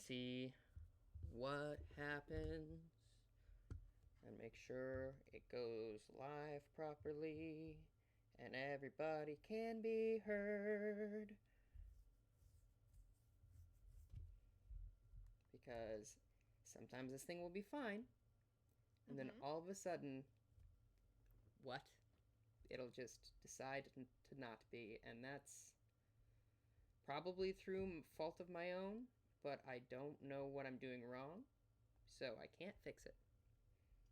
see what happens and make sure it goes live properly and everybody can be heard. Because sometimes this thing will be fine, and then all of a sudden, what? It'll just decide to not be, and that's probably through fault of my own, but I don't know what I'm doing wrong, so I can't fix it.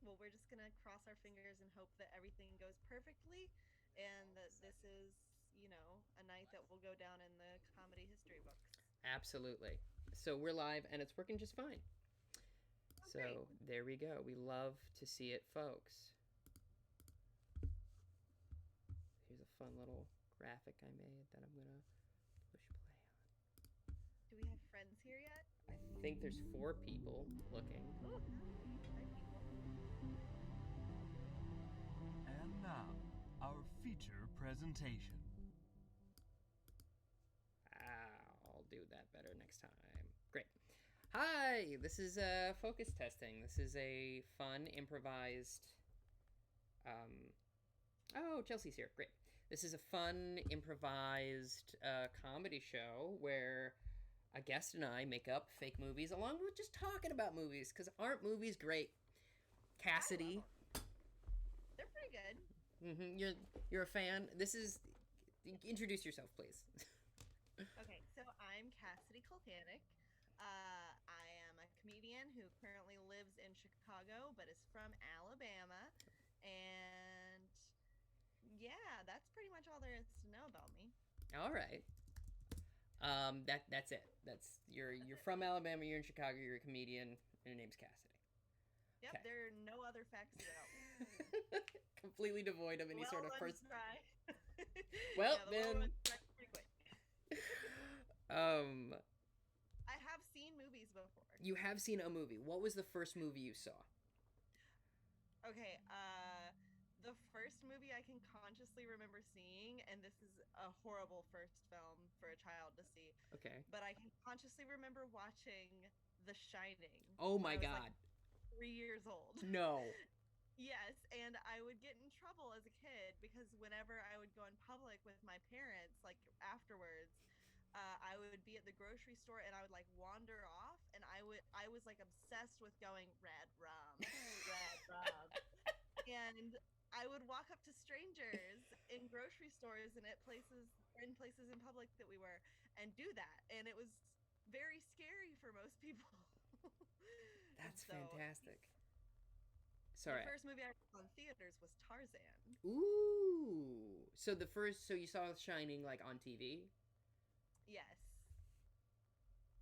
Well, we're just gonna cross our fingers and hope that everything goes perfectly, and that this is, a night that will go down in the comedy history books. Absolutely. So we're live, and it's working just fine. Oh, great. So there we go. We love to see it, folks. Here's a fun little graphic I made that I'm going to push play on. Do we have friends here yet? I think there's 4 people looking. Oh, hi, people. And now, our feature presentation. I'll do that better next time. Great. Hi, this is focus testing. This is a fun improvised. Oh, Chelsea's here. Great. This is a fun improvised comedy show where a guest and I make up fake movies along with just talking about movies, because aren't movies great? Cassidy. They're pretty good. You're a fan. This is. Introduce yourself, please. Okay, so I'm Cassidy Kulhanek. I am a comedian who currently lives in Chicago but is from Alabama. And yeah, that's pretty much all there is to know about me. All right. That's it. That's you're from Alabama. You're in Chicago. You're a comedian. And your name's Cassidy. Yep, Okay. there are no other facts about me. Completely devoid of any Well, sort of let's person. try. Well, Yeah, the then. one pretty quick. um, I have seen movies before. you have seen a movie. What was the first movie you saw? Okay, the first movie I can consciously remember seeing, and this is a horrible first film for a child to see, Okay. but I can consciously remember watching The Shining Oh when my I was like God. 3 years old. No. Yes, and I would get in trouble as a kid because whenever I would go in public with my parents, like afterwards, I would be at the grocery store and I would like wander off, and I was like obsessed with going red rum, and I would walk up to strangers in grocery stores and at places in places in public that we were and do that, and it was very scary for most people. And That's so fantastic. the Sorry. first movie I saw in theaters was Tarzan. Ooh. So you saw Shining like on TV? Yes.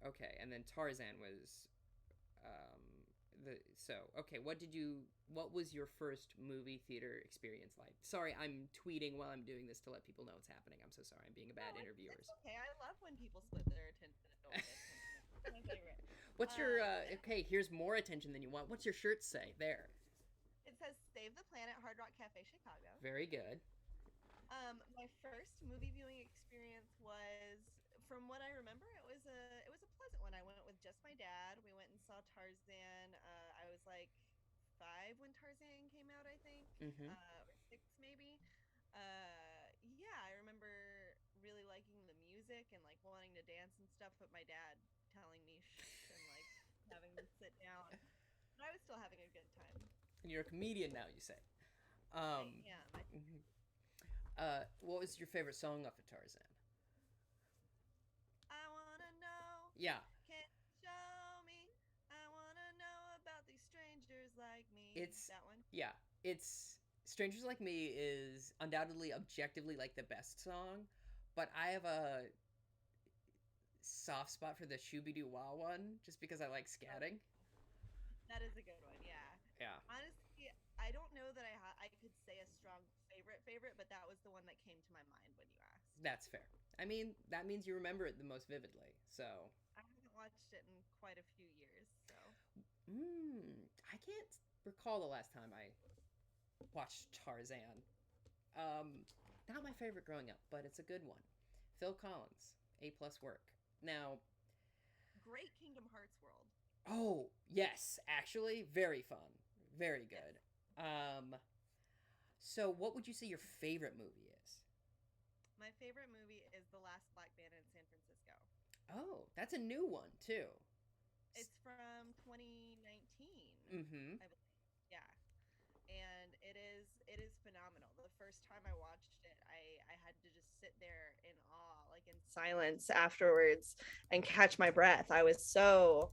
Okay, and then Tarzan was okay, what was your first movie theater experience like? Sorry, I'm tweeting while I'm doing this to let people know what's happening. I'm so sorry. I'm being a bad No, interviewer. it's okay. I love when people split their attention and don't pay attention. It's my favorite. What's your Um, okay, here's more attention than you want. What's your shirt say? There. it says "Save the Planet, Hard Rock Cafe, Chicago." Very good. My first movie viewing experience was, from what I remember, it was a pleasant one. I went with just my dad. We went and saw Tarzan. I was like 5 when Tarzan came out, I think, Mhm. or 6 maybe. Yeah, I remember really liking the music and like wanting to dance and stuff, but my dad telling me shh and like having me sit down. But I was still having a good time. And you're a comedian now, you say. I Um am. what was your favorite song off of Tarzan? I wanna know. Yeah. Can you show me? I wanna know about these strangers like me. It's That one. yeah, it's Strangers Like Me is undoubtedly objectively like the best song, but I have a soft spot for the Shooby Doo Wah one just because I like Oh, scatting. that is a good one. Yeah. Yeah. Honestly, I don't know that I could say a strong favorite, but that was the one that came to my mind when you asked. That's fair. I mean, that means you remember it the most vividly. So, I haven't watched it in quite a few years, so. I can't recall the last time I watched Tarzan. Um, Not my favorite growing up, but it's a good one. Phil Collins, A plus work. Now, great Kingdom Hearts world. Oh, yes, actually, very fun. Very good. So what would you say your favorite movie is? My favorite movie is The Last Black Man in San Francisco. Oh, that's a new one, too. It's from 2019, Mm-hmm. I believe. Yeah. And it is phenomenal. The first time I watched it, I had to just sit there in awe, like in silence afterwards and catch my breath. I was so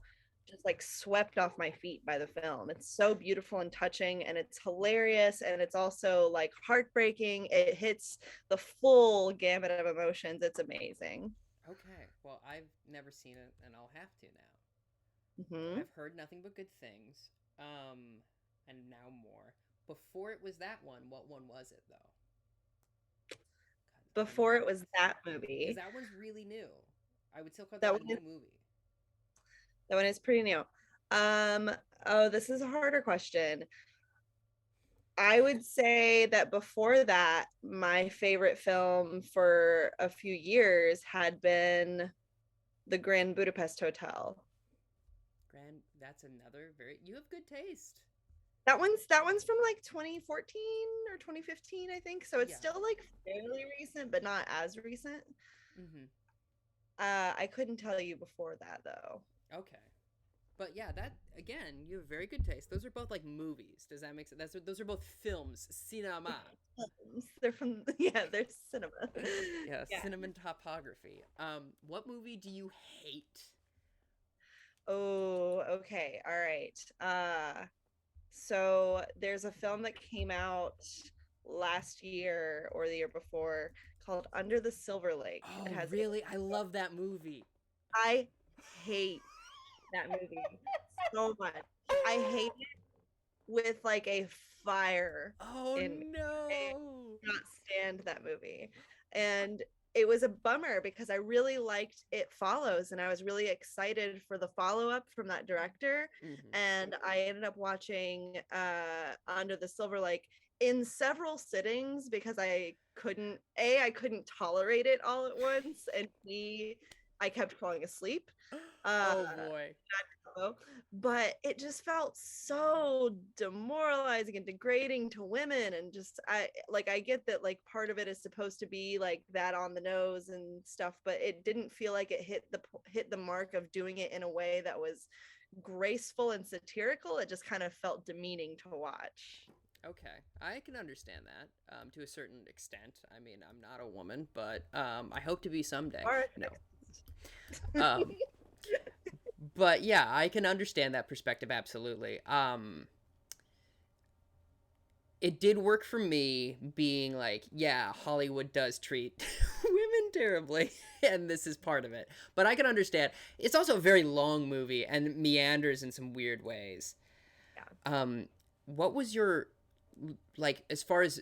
just like swept off my feet by the film. It's so beautiful and touching, and it's hilarious, and it's also like heartbreaking. It hits the full gamut of emotions. It's amazing. Okay, well, I've never seen it, and I'll have to now. Hmm. I've heard nothing but good things, and now more. Before it was that one, what one was it, though? Before it was that Because movie, that one's really new. I would still call that that a one new movie. that one is pretty new. Um, oh, this is a harder question. I would say that before that, my favorite film for a few years had been The Grand Budapest Hotel. That's another very. You have good taste. That one's from like 2014 or 2015, I think. So it's Yeah. still like fairly recent, but not as recent. Mm-hmm. I couldn't tell you before that though. Okay. But yeah, that again, you have very good taste. Those are both like movies. Does that make sense? Those are both films, cinema. They're they're cinema. Yeah, Yeah. cinematography. What movie do you hate? Oh, okay. All right. So there's a film that came out last year or the year before called Under the Silver Lake. Oh, It has really? I love that movie. I hate that movie so much. I hate it with like a fire Oh in me. I no. cannot stand that movie. And it was a bummer because I really liked It Follows and I was really excited for the follow-up from that director. Mm-hmm. And I ended up watching Under the Silver Lake in several sittings because I couldn't tolerate it all at once, and B, I kept falling asleep. Oh boy. But it just felt so demoralizing and degrading to women, and just I get that like part of it is supposed to be like that on the nose and stuff, but it didn't feel like it hit the mark of doing it in a way that was graceful and satirical. It just kind of felt demeaning to watch. Okay, I can understand that to a certain extent. I mean, I'm not a woman, but I hope to be someday. No. Um, but yeah, I can understand that perspective absolutely. It did work for me being like, yeah, Hollywood does treat women terribly, and this is part of it. But I can understand. It's also a very long movie and meanders in some weird ways. Yeah. What was your like as far as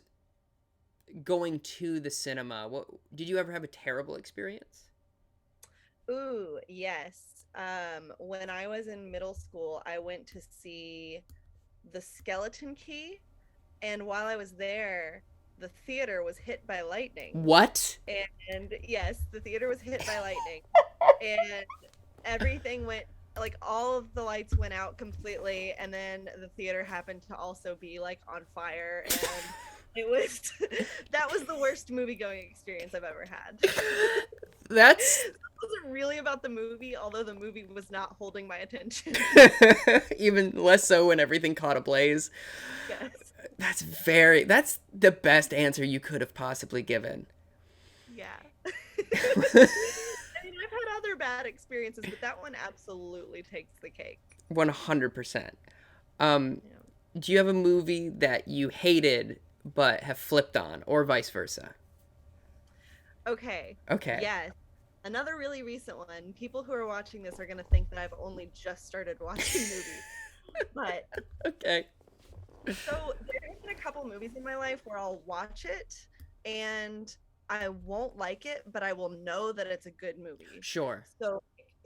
going to the cinema? What did you ever have a terrible experience? Ooh, yes. When I was in middle school, I went to see The Skeleton Key, and while I was there, the theater was hit by lightning. What? And yes, the theater was hit by lightning, and everything went like all of the lights went out completely, and then the theater happened to also be like on fire, and it was that was the worst movie going experience I've ever had. That's It wasn't really about the movie, although the movie was not holding my attention. even less so when everything caught ablaze. Yes. That's the best answer you could have possibly given. Yeah. I mean, I've had other bad experiences, but that one absolutely takes the cake. 100%. Yeah. Do you have a movie that you hated but have flipped on, or vice versa? Okay. Okay. Yes. Another really recent one. People who are watching this are going to think that I've only just started watching movies. But Okay. so there's been a couple movies in my life where I'll watch it and I won't like it, but I will know that it's a good movie. Sure.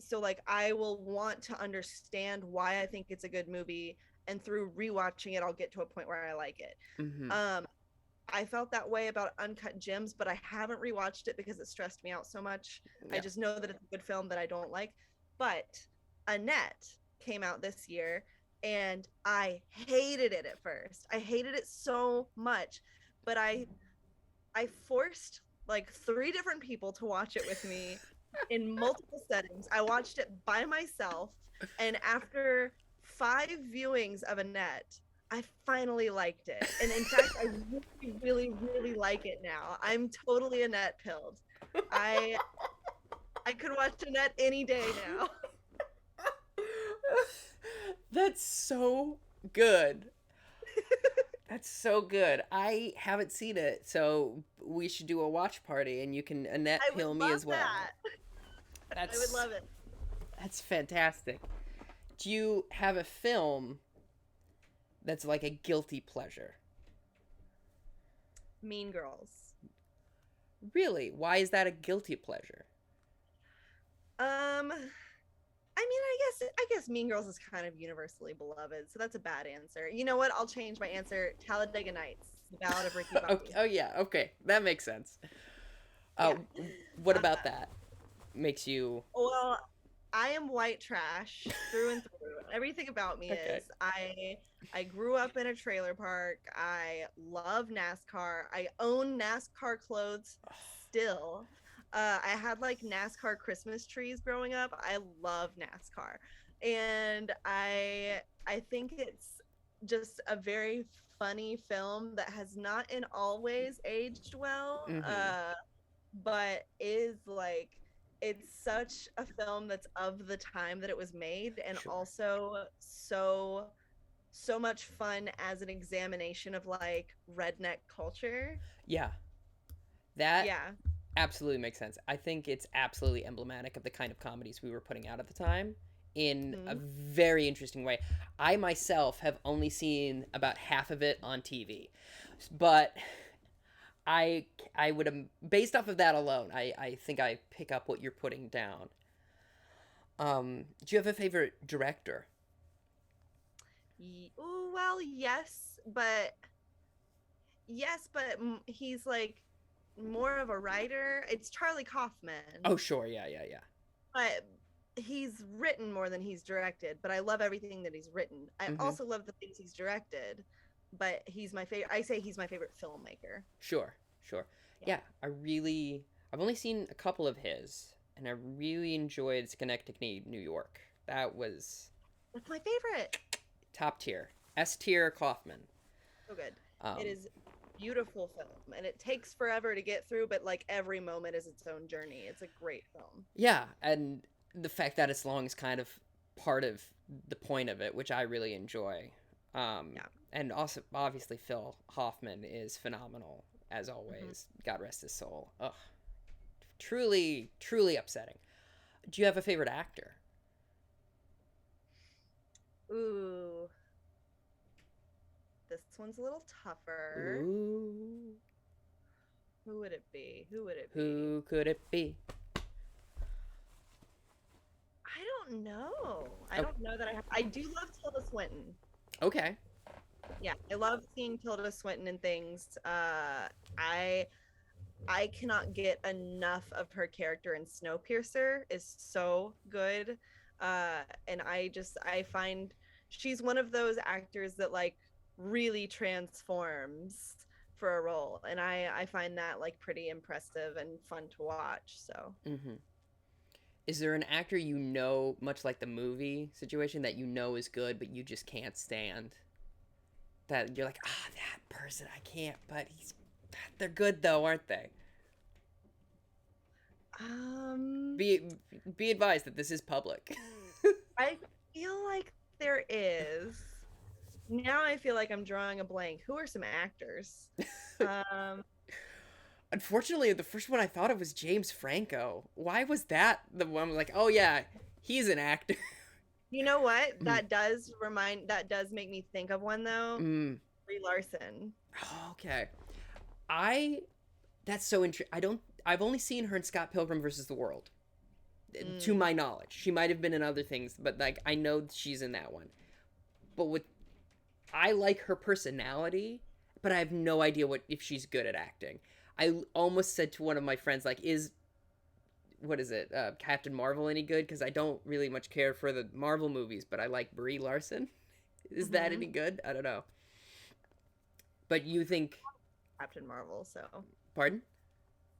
So like I will want to understand why I think it's a good movie, and through rewatching it, I'll get to a point where I like it. Mm-hmm. I felt that way about Uncut Gems, but I haven't rewatched it because it stressed me out so much. Yeah. I just know that it's a good film that I don't like. But Annette came out this year, and I hated it at first. I hated it so much, but I forced like 3 different people to watch it with me in multiple settings. I watched it by myself, and after 5 viewings of Annette, I finally liked it. And in fact, I really, really, really like it now. I'm totally Annette pilled. I could watch Annette any day now. That's so good. That's so good. I haven't seen it, so we should do a watch party, and you can Annette pill me as well. I would love it. That's fantastic. Do you have a film that's like a guilty pleasure? Mean Girls. Really? Why is that a guilty pleasure? I mean, I guess Mean Girls is kind of universally beloved, so that's a bad answer. You know what? I'll change my answer. Talladega Nights, The Ballad of Ricky Bobby. Oh yeah, okay, that makes sense. What about that makes you? Well, I am white trash through and through. Everything about me is I grew up in a trailer park. I love NASCAR. I own NASCAR clothes still. I had like NASCAR Christmas trees growing up. I love NASCAR. And I think it's just a very funny film that has not in always aged well, but is like, it's such a film that's of the time that it was made, and also so much fun as an examination of like redneck culture. Yeah. That absolutely makes sense. I think it's absolutely emblematic of the kind of comedies we were putting out at the time in a very interesting way. I myself have only seen about half of it on TV, but I would, based off of that alone, I think I pick up what you're putting down. Do you have a favorite director? Well, yes, but he's like more of a writer. It's Charlie Kaufman. Oh, sure. Yeah. But he's written more than he's directed, but I love everything that he's written. I also love the things he's directed, but he's my favorite. I say he's my favorite filmmaker. Sure. Yeah, I've only seen a couple of his, and I really enjoyed Schenectady, New York. That's my favorite. Top tier. S tier Kaufman. So good. It is beautiful film, and it takes forever to get through, but like every moment is its own journey. It's a great film. Yeah, and the fact that it's long is kind of part of the point of it, which I really enjoy. And also, obviously, Phil Hoffman is phenomenal, as always. God rest his soul. Ugh. Truly, truly upsetting. Do you have a favorite actor? Ooh. This one's a little tougher. Ooh. Who would it be? Who could it be? I don't know. I don't know that I do love Tilda Swinton. Okay. Yeah, I love seeing Tilda Swinton in things. I cannot get enough of her character in Snowpiercer. Is so good. And I find she's one of those actors that like really transforms for a role, and I find that like pretty impressive and fun to watch. So Is there an actor much like the movie situation, that is good but you just can't stand, that you're like, that person I can't, but they're good though, aren't they? Be advised that this is public. I feel like there is. Now I feel like I'm drawing a blank. Who are some actors? Unfortunately, the first one I thought of was James Franco. Why was that the one? I was like, oh yeah, he's an actor. You know what? That does make me think of one though. Brie Larson. Oh, okay. That's so interesting. I've only seen her in Scott Pilgrim versus the World. To my knowledge. She might have been in other things, but like I know she's in that one. But I like her personality, but I have no idea if she's good at acting. I almost said to one of my friends, like, what is it, Captain Marvel any good? Because I don't really much care for the Marvel movies, but I like Brie Larson. Is that any good? I don't know. But you think... Captain Marvel, so... Pardon?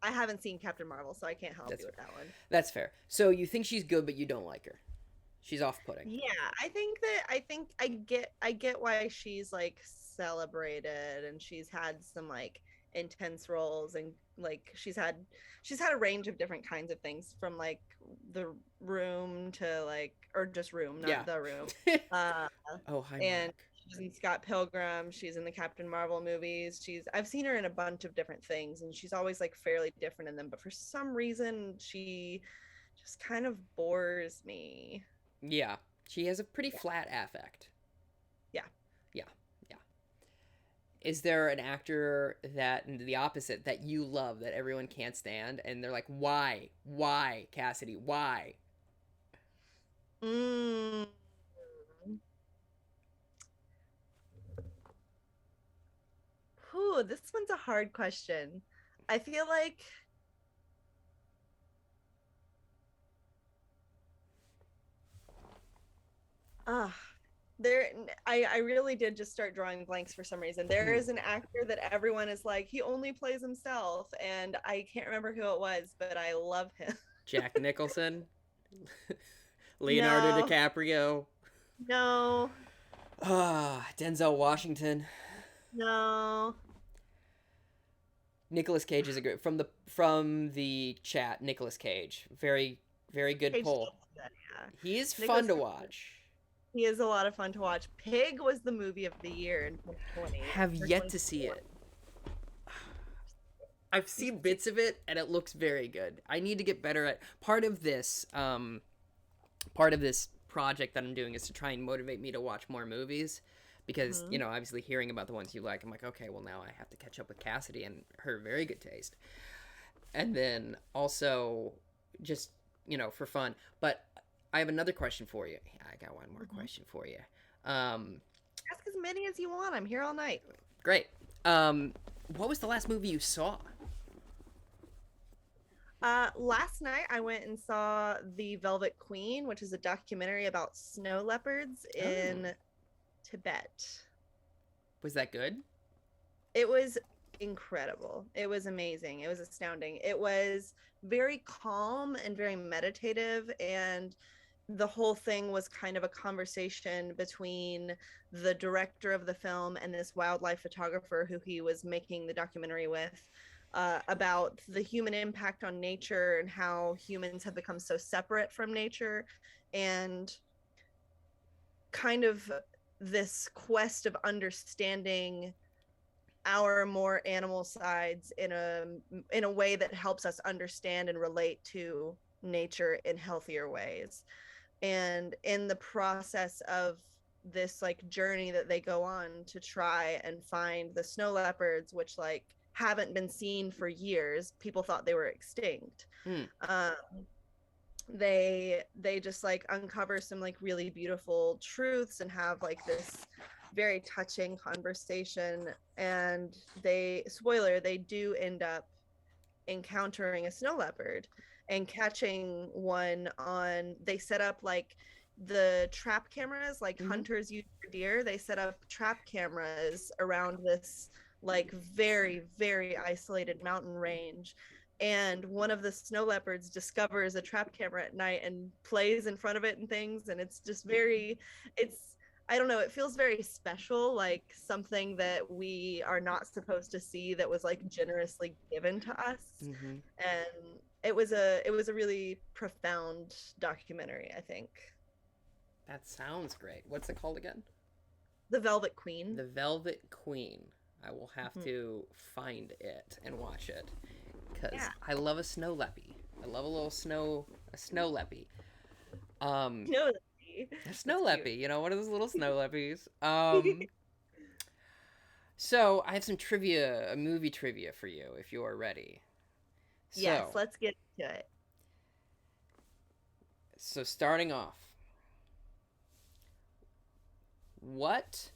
I haven't seen Captain Marvel, so I can't help you with fair. that one. That's fair. So you think she's good, but you don't like her. She's off-putting. Yeah, I get why she's like celebrated, and she's had some like intense roles, and like she's had a range of different kinds of things, from like The Room to like, or just Room, not The Room. Oh, hi, and Mark. she's in Scott Pilgrim. She's in the Captain Marvel movies. I've seen her in a bunch of different things, and she's always like fairly different in them. But for some reason, she just kind of bores me. Yeah, she has a pretty flat affect. Yeah. Is there an actor that, the opposite, that you love that everyone can't stand, and they're like, why, Cassidy, why? Ooh, this one's a hard question. I feel like I really did just start drawing blanks for some reason. There is an actor that everyone is like, he only plays himself, and I can't remember who it was, but I love him. Jack Nicholson? Leonardo DiCaprio? No. Denzel Washington? No. Nicolas Cage is a good, from the chat. Nicolas Cage, very good poll. He is fun to watch. He is a lot of fun to watch. Pig was the movie of the year in 2020. Have yet to see it. I've seen bits of it, and it looks very good. I need to get better at part of this project that I'm doing is to try and motivate me to watch more movies, because you know, obviously hearing about the ones you like, I'm like, okay, well now I have to catch up with Cassidy and her very good taste, and then also just, you know, for fun. But I have another question for you. I got one more question for you. Ask as many as you want. I'm here all night. Great. What was the last movie you saw? Last night I went and saw The Velvet Queen, which is a documentary about snow leopards in Tibet. Was that good? It was incredible. It was amazing. It was astounding. It was very calm and very meditative, and the whole thing was kind of a conversation between the director of the film and this wildlife photographer who he was making the documentary with, about the human impact on nature and how humans have become so separate from nature, and kind of this quest of understanding our more animal sides in a way that helps us understand and relate to nature in healthier ways. And in the process of this like journey that they go on to try and find the snow leopards, which like haven't been seen for years, people thought they were extinct. They just like uncover some like really beautiful truths and have like this very touching conversation, and they do end up encountering a snow leopard and catching one on, they set up like the trap cameras like hunters use for deer. They set up trap cameras around this like very, very isolated mountain range, and one of the snow leopards discovers a trap camera at night and plays in front of it and things, and it's just very, I don't know, it feels very special, like something that we are not supposed to see that was like generously given to us. And it was a really profound documentary, I think. That sounds great. What's it called again? The Velvet Queen. The Velvet Queen. I will have to find it and watch it, because I love a snow leppy. I love a little snow leppy. A snow leppy, you know, one of those little snow leppies. So I have some trivia, a movie trivia for you, if you are ready. Yes, let's get to it. So starting off, what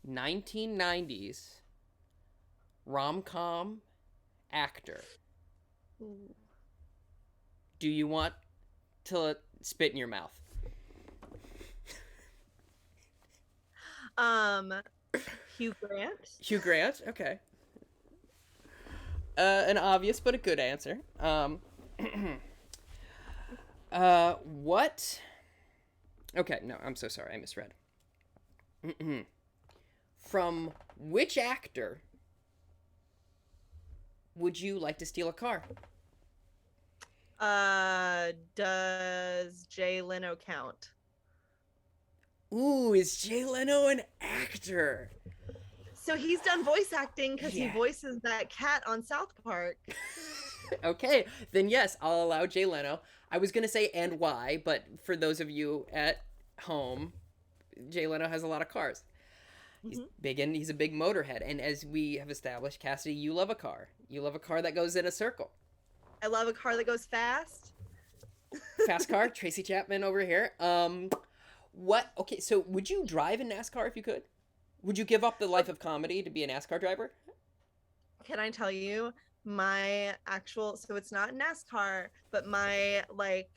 1990s rom-com actor do you want to spit in your mouth? Hugh Grant. Hugh Grant? Okay. An obvious but a good answer. What? Okay, no, I'm so sorry. I misread. From which actor would you like to steal a car? Does Jay Leno count? Ooh, is Jay Leno an actor? So he's done voice acting because Yeah. he voices that cat on South Park. Okay, then yes, I'll allow Jay Leno. I was going to say and why, but for those of you at home, Jay Leno has a lot of cars. He's big and he's a big motorhead. And as we have established, Cassidy, you love a car. You love a car that goes in a circle. I love a car that goes fast. Fast car, Tracy Chapman over here. Okay, so would you drive in NASCAR if you could? Would you give up the life of comedy to be a NASCAR driver? Can I tell you my actual, so it's not NASCAR, but my like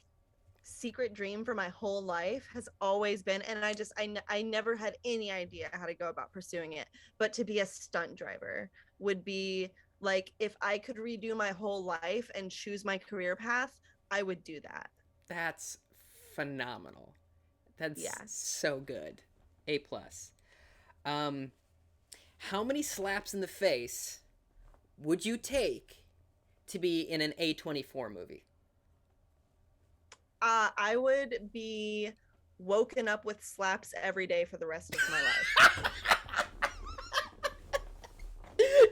secret dream for my whole life has always been, and I never had any idea how to go about pursuing it, but to be a stunt driver would be like, if I could redo my whole life and choose my career path, I would do that. That's phenomenal. That's so good. A+. How many slaps in the face would you take to be in an A24 movie? I would be woken up with slaps every day for the rest of my life.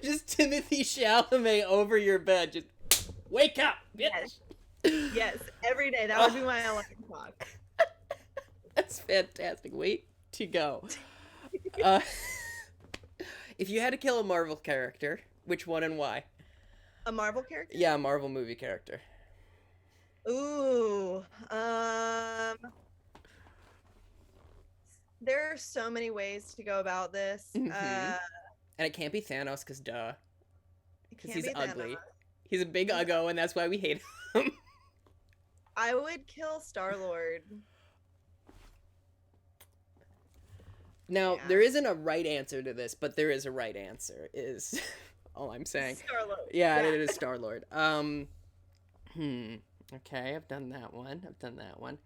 Just Timothy Chalamet over your bed. Just wake up, bitch. Yes, every day. That would be my alarm clock. That's fantastic. Way to go. If you had to kill a Marvel character, which one and why? A Marvel character? Yeah, a Marvel movie character. Ooh. There are so many ways to go about this. And it can't be Thanos, because duh. Because he's ugly. He's a big uggo, and that's why we hate him. I would kill Star-Lord. Now, there isn't a right answer to this, but there is a right answer, is all I'm saying. Star-Lord. Yeah, it is Star-Lord. Okay, I've done that one.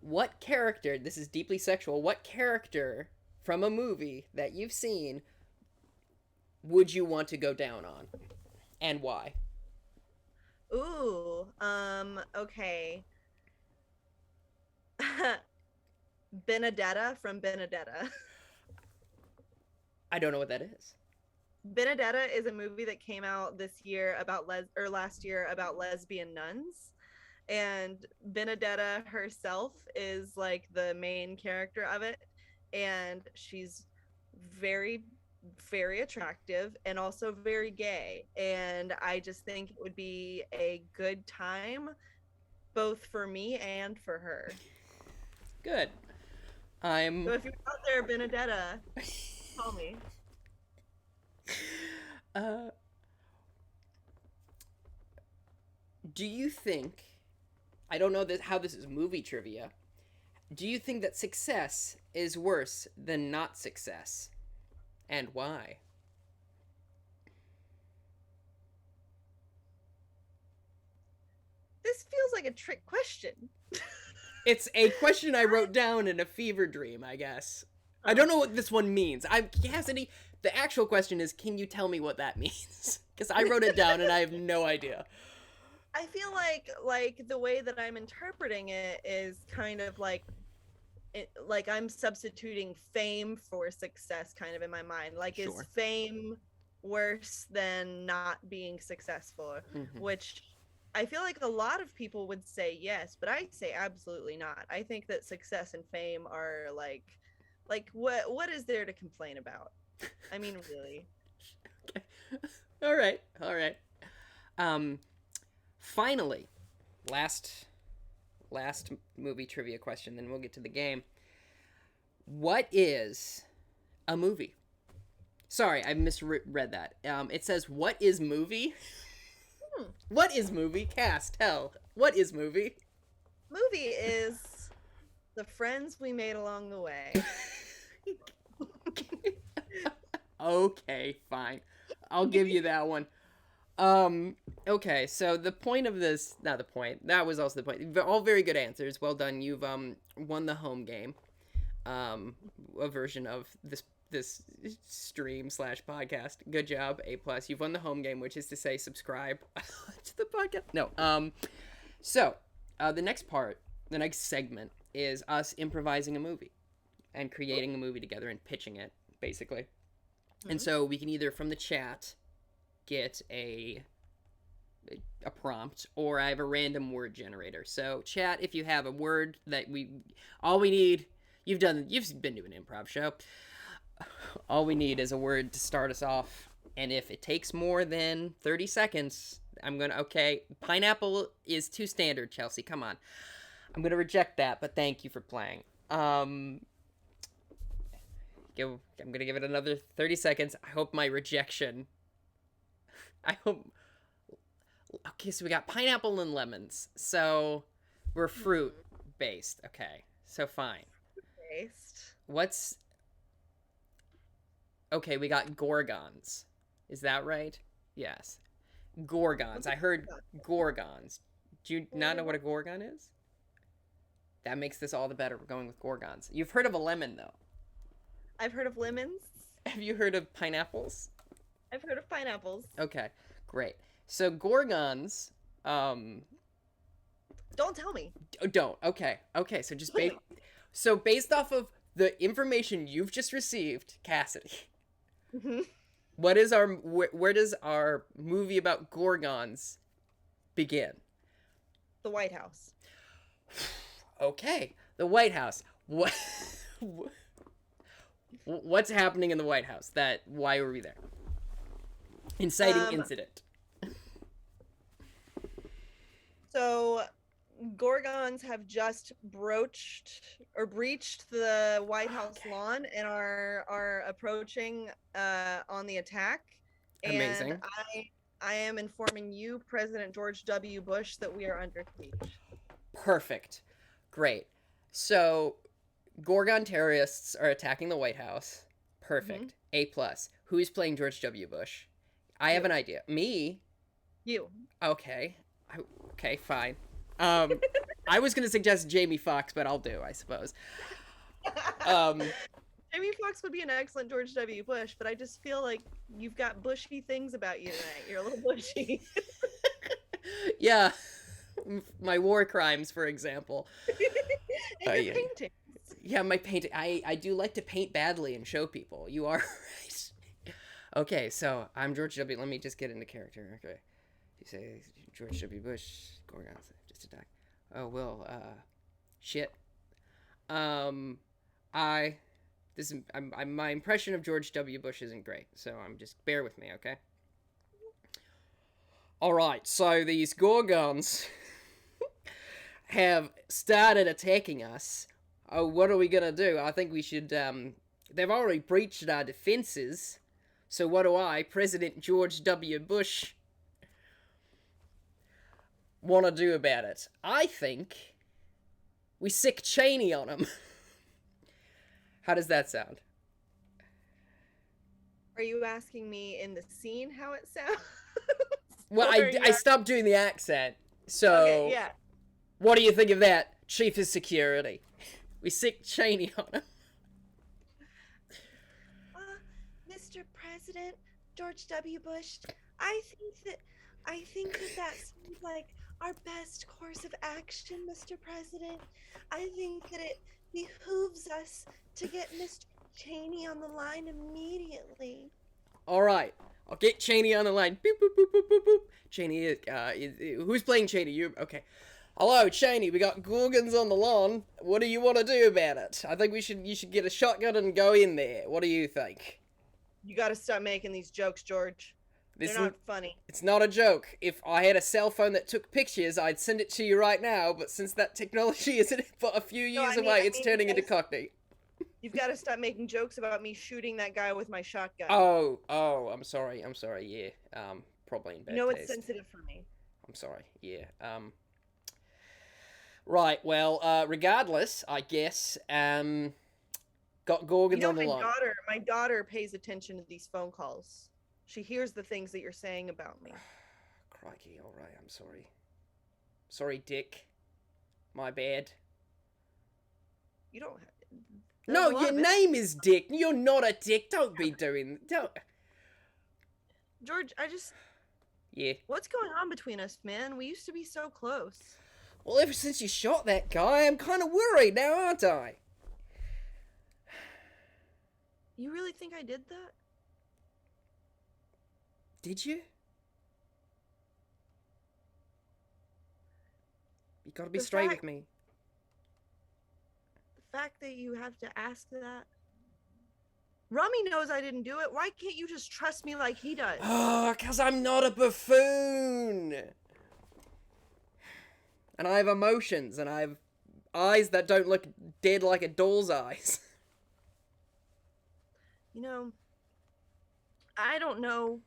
What character, this is deeply sexual, what character from a movie that you've seen would you want to go down on? And why? Ooh, okay. Benedetta from Benedetta. I don't know what that is. Benedetta is a movie that came out this year about last year about lesbian nuns, and Benedetta herself is like the main character of it, and she's very, very attractive and also very gay, and I just think it would be a good time both for me and for her. Good. So if you're out there, Benedetta, call me. Do you think, I don't know how this is movie trivia, do you think that success is worse than not success? And why? This feels like a trick question. It's a question I wrote down in a fever dream, I guess. I don't know what this one means. Cassidy, the actual question is, can you tell me what that means? Because I wrote it down and I have no idea. I feel like the way that I'm interpreting it is kind of like I'm substituting fame for success kind of in my mind. Like, Sure. Is fame worse than not being successful? Mm-hmm. Which I feel like a lot of people would say yes, but I say absolutely not. I think that success and fame are like what is there to complain about? I mean, really. Okay. All right. Finally, last movie trivia question, then we'll get to the game. What is a movie? Sorry, I misread that. It says, what is movie? What is movie? Cass, tell. What is movie? Movie is the friends we made along the way. Okay, fine. I'll give you that one. Okay, so the point of this, not the point, that was also the point. All very good answers. Well done. You've, won the home game. A version of this stream / podcast. Good job. A+. You've won the home game, which is to say subscribe to the podcast. No, so, the next part, the next segment is us improvising a movie and creating a movie together and pitching it, basically. Mm-hmm. And so we can either from the chat get a prompt, or I have a random word generator. So chat, if you have a word that all we need, you've been doing an improv show. All we need is a word to start us off. And if it takes more than 30 seconds, okay, pineapple is too standard, Chelsea, come on. I'm going to reject that, but thank you for playing. I'm going to give it another 30 seconds. I hope my rejection... Okay, so we got pineapple and lemons. So we're fruit-based. Okay, so fine. Based. Okay, we got gorgons. Is that right? Yes. Gorgons. I heard gorgons. Do you not know what a gorgon is? That makes this all the better. We're going with gorgons. You've heard of a lemon, though. I've heard of lemons. Have you heard of pineapples? I've heard of pineapples. Okay, great. So gorgons, Don't tell me. Don't. Okay, so just based off of the information you've just received, Cassidy, mm-hmm. where does our movie about gorgons begin? The White House. Okay, the White House. What's happening in the White House? Why were we there? Inciting incident. So, gorgons have just breached the White House lawn and are approaching on the attack. Amazing. And I am informing you, President George W. Bush, that we are under siege. Perfect. Great. So, Gorgon terrorists are attacking the White House. Perfect. Mm-hmm. A+. Who's playing George W. Bush? I have an idea. Me? You. Okay. Okay, fine. I was going to suggest Jamie Foxx, but I'll do, I suppose. Jamie Foxx would be an excellent George W. Bush, but I just feel like you've got bushy things about you tonight. You're a little bushy. Yeah. My war crimes, for example. And your paintings. Yeah, my painting. I do like to paint badly and show people. You are right. Okay, so I'm George W. Let me just get into character. Okay. You say George W. Bush, gorgons, just attack. Oh, well, shit. My impression of George W. Bush isn't great, so just bear with me, okay? Alright, so these gorgons have started attacking us. Oh, what are we gonna do? I think we should, they've already breached our defenses. So what do President George W. Bush, want to do about it? I think we sick Cheney on him. How does that sound? Are you asking me in the scene how it sounds? Well, I stopped doing the accent. So, okay, yeah. What do you think of that, Chief of Security? We sick Cheney on him. Mr. President George W. Bush, I think that seems like our best course of action, Mr. President. I think that it behooves us to get Mr. Cheney on the line immediately. All right, I'll get Cheney on the line. Boop, boop, boop, boop, boop, boop. Cheney, who's playing Cheney? You, okay. Hello, Cheney, we got gorgons on the lawn. What do you want to do about it? I think you should get a shotgun and go in there. What do you think? You gotta stop making these jokes, George. They're not funny. It's not a joke. If I had a cell phone that took pictures, I'd send it to you right now, but since that technology isn't but a few years away, it's turning into Cockney. You've got to stop making jokes about me shooting that guy with my shotgun. Oh, I'm sorry, yeah. probably in bad You know, it's taste. sensitive for me. I'm sorry. Yeah. Right. Well, regardless, I guess. Got Gorgons on the line. My daughter pays attention to these phone calls. She hears the things that you're saying about me. Crikey. All right. I'm sorry. Sorry, Dick. My bad. You don't. No, your name is Dick. You're not a dick. Don't be doing. Don't. George, Yeah. What's going on between us, man? We used to be so close. Well, ever since you shot that guy, I'm kind of worried now, aren't I? You really think I did that? Did you? You gotta be straight with me. The fact that you have to ask that. Rummy knows I didn't do it. Why can't you just trust me like he does? Oh, 'cause I'm not a buffoon. And I have emotions, and I have eyes that don't look dead like a doll's eyes. You know, I don't know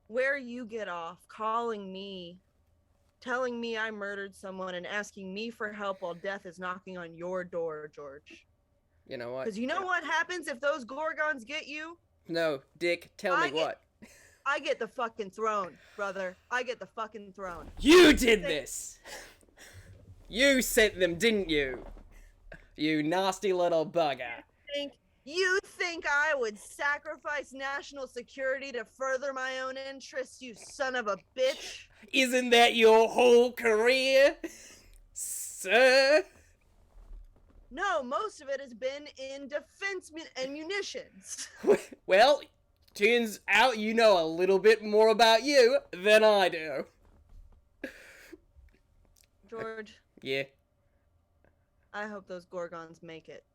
where you get off calling me, telling me I murdered someone, and asking me for help while death is knocking on your door, George. You know what? Because you know what happens if those Gorgons get you? No, Dick, tell me what. I get the fucking throne, brother. I get the fucking throne. You did this! You sent them, didn't you? You nasty little bugger. You think I would sacrifice national security to further my own interests, you son of a bitch? Isn't that your whole career, sir? No, most of it has been in defense and munitions. Well, turns out you know a little bit more about you than I do. George. Yeah? I hope those Gorgons make it.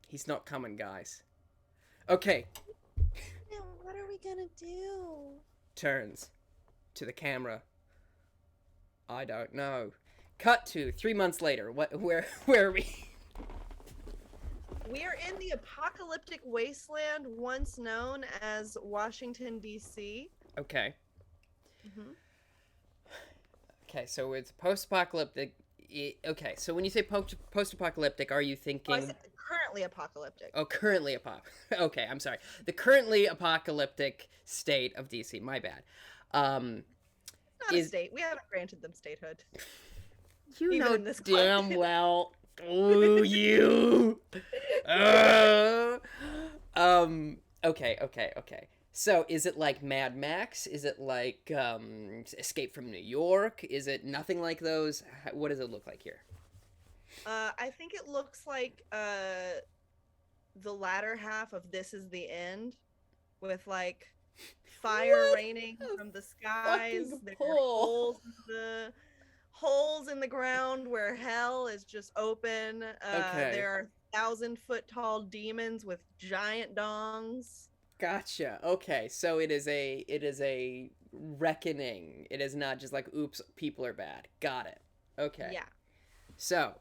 He's not coming, guys. Okay. Now, what are we gonna do? Turns to the camera. I don't know. Cut to 3 months later. Where are we? We're in the apocalyptic wasteland once known as Washington, D.C. Okay. Mm-hmm. Okay, so it's post-apocalyptic. Okay, so when you say post-apocalyptic, are you thinking... Oh, I said currently apocalyptic. Oh, currently Okay, I'm sorry. The currently apocalyptic state of DC. My bad. Not a state. We haven't granted them statehood. You Even know in this damn climate. well. Oh, you. Okay. So, is it like Mad Max? Is it like Escape from New York? Is it nothing like those? What does it look like here? I think it looks like the latter half of This Is the End, with like fire raining from the skies. There are holes in the ground where hell is just open. Okay. There are 1,000-foot tall demons with giant dongs. Gotcha. Okay, so it is a reckoning. It is not just like, oops, people are bad. Got it. Okay. Yeah. So,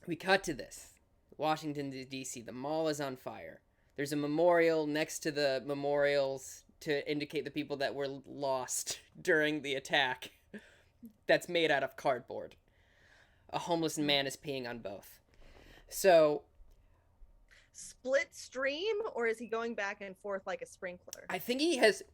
we cut to this. Washington, D.C. The mall is on fire. There's a memorial next to the memorials to indicate the people that were lost during the attack that's made out of cardboard. A homeless man is peeing on both. So... Split stream, or is he going back and forth like a sprinkler? I think he has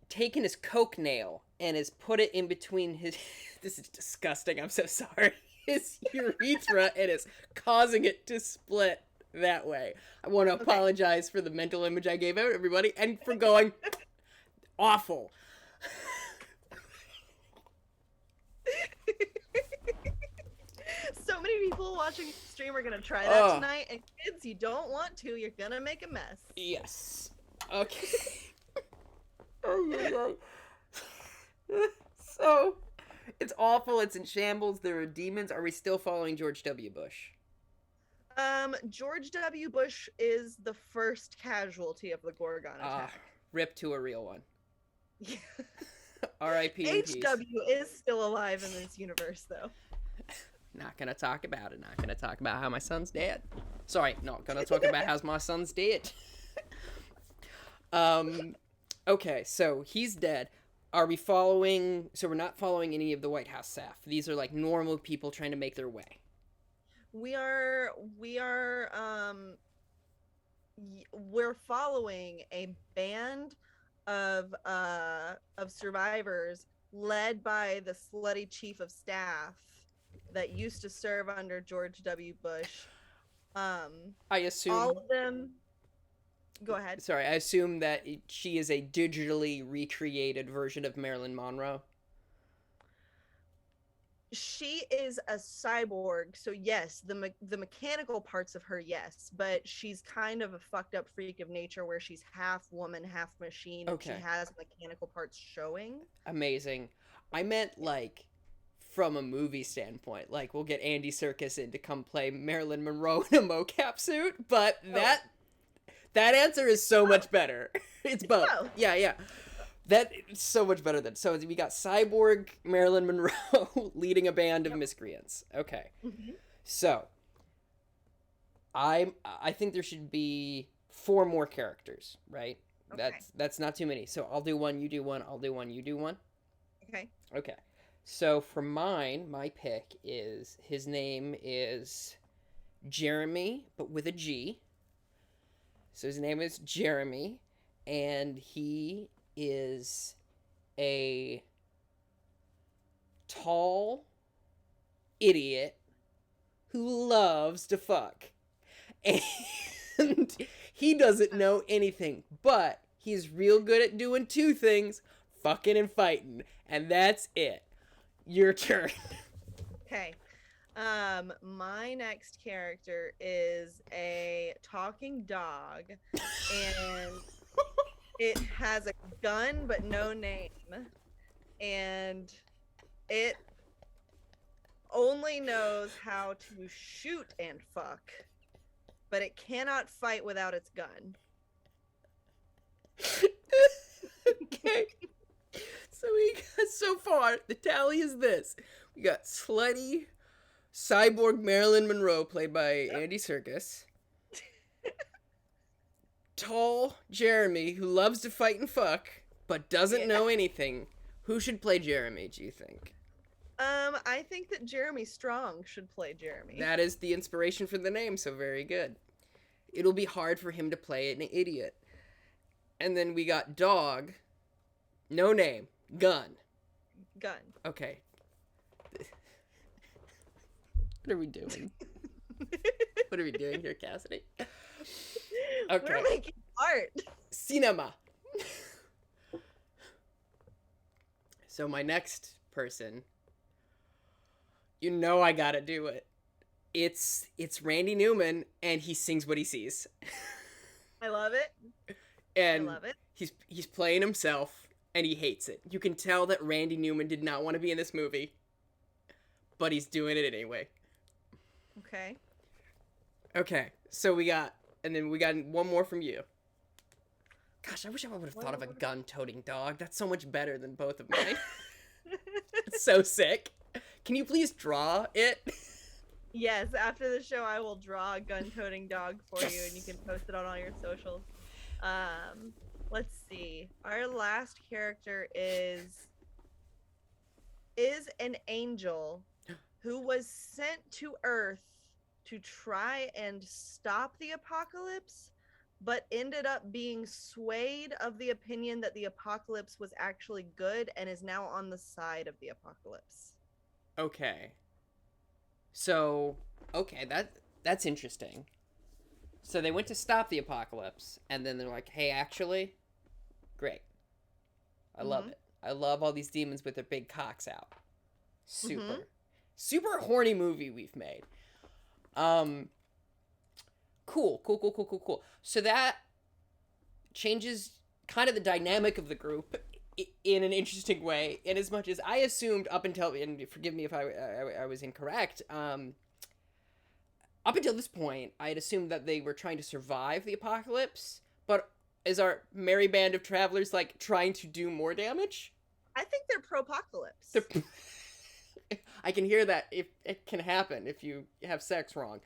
taken his coke nail and has put it in between his... This is disgusting, I'm so sorry. His urethra and is causing it to split that way. I want to apologize for the mental image I gave out, everybody, and for going awful. So many people watching the stream are gonna try that tonight, and kids, you don't want to. You're gonna make a mess. Yes. Okay. So, it's awful. It's in shambles. There are demons. Are we still following George W. Bush? George W. Bush is the first casualty of the Gorgon attack. Rip to a real one. Yeah. R.I.P. HW is still alive in this universe, though. Not gonna talk about it. Not gonna talk about how my son's dead. Sorry, not gonna talk about how my son's dead. Okay, so he's dead. Are we following? So we're not following any of the White House staff. These are like normal people trying to make their way. We're following a band of survivors led by the slutty chief of staff that used to serve under George W. Bush. I assume all of them. Go ahead. Sorry, I assume that she is a digitally recreated version of Marilyn Monroe. She is a cyborg, so yes, the mechanical parts of her, yes, but she's kind of a fucked up freak of nature where she's half woman, half machine. Okay. She has mechanical parts showing. Amazing. I meant like from a movie standpoint, like we'll get Andy Serkis in to come play Marilyn Monroe in a mocap suit, but that answer is so much better. It's both. Oh. Yeah. That's so much better than. So we got cyborg Marilyn Monroe leading a band of miscreants. Okay. Mm-hmm. So I think there should be 4 more characters, right? Okay. That's not too many. So I'll do one, you do one, I'll do one, you do one. Okay. So for mine, my pick is, his name is Jeremy, but with a G. So his name is Jeremy, and he is a tall idiot who loves to fuck. And he doesn't know anything, but he's real good at doing 2 things, fucking and fighting. And that's it. Your turn. Okay. My next character is a talking dog, and it has a gun but no name, and it only knows how to shoot and fuck, but it cannot fight without its gun. Okay. So far, the tally is this. We got slutty cyborg Marilyn Monroe, played by Andy Serkis. Tall Jeremy, who loves to fight and fuck, but doesn't know anything. Who should play Jeremy, do you think? I think that Jeremy Strong should play Jeremy. That is the inspiration for the name, so very good. It'll be hard for him to play an idiot. And then we got dog, no name, gun. Okay. What are we doing? What are we doing here, Cassidy? Okay. We're making art. Cinema. So my next person, you know I gotta do it. It's Randy Newman, and he sings what he sees. I love it. And I love it. He's playing himself, and he hates it. You can tell that Randy Newman did not want to be in this movie, but he's doing it anyway. Okay, so we got one more from you. Gosh, I wish I would have thought of a gun-toting dog. That's so much better than both of mine. It's so sick. Can you please draw it? Yes, after the show I will draw a gun-toting dog for you, and you can post it on all your socials. Let's see. Our last character is an angel who was sent to Earth to try and stop the apocalypse, but ended up being swayed of the opinion that the apocalypse was actually good and is now on the side of the apocalypse. Okay. So, that's interesting. So they went to stop the apocalypse, and then they're like, hey, actually, great. I love it. I love all these demons with their big cocks out. Super horny movie we've made. Cool. So that changes kind of the dynamic of the group in an interesting way, in as much as I assumed up until, and forgive me if I was incorrect, up until this point, I had assumed that they were trying to survive the apocalypse, but is our merry band of travelers, like, trying to do more damage? I think they're pro-apocalypse. I can hear that if it can happen if you have sex wrong.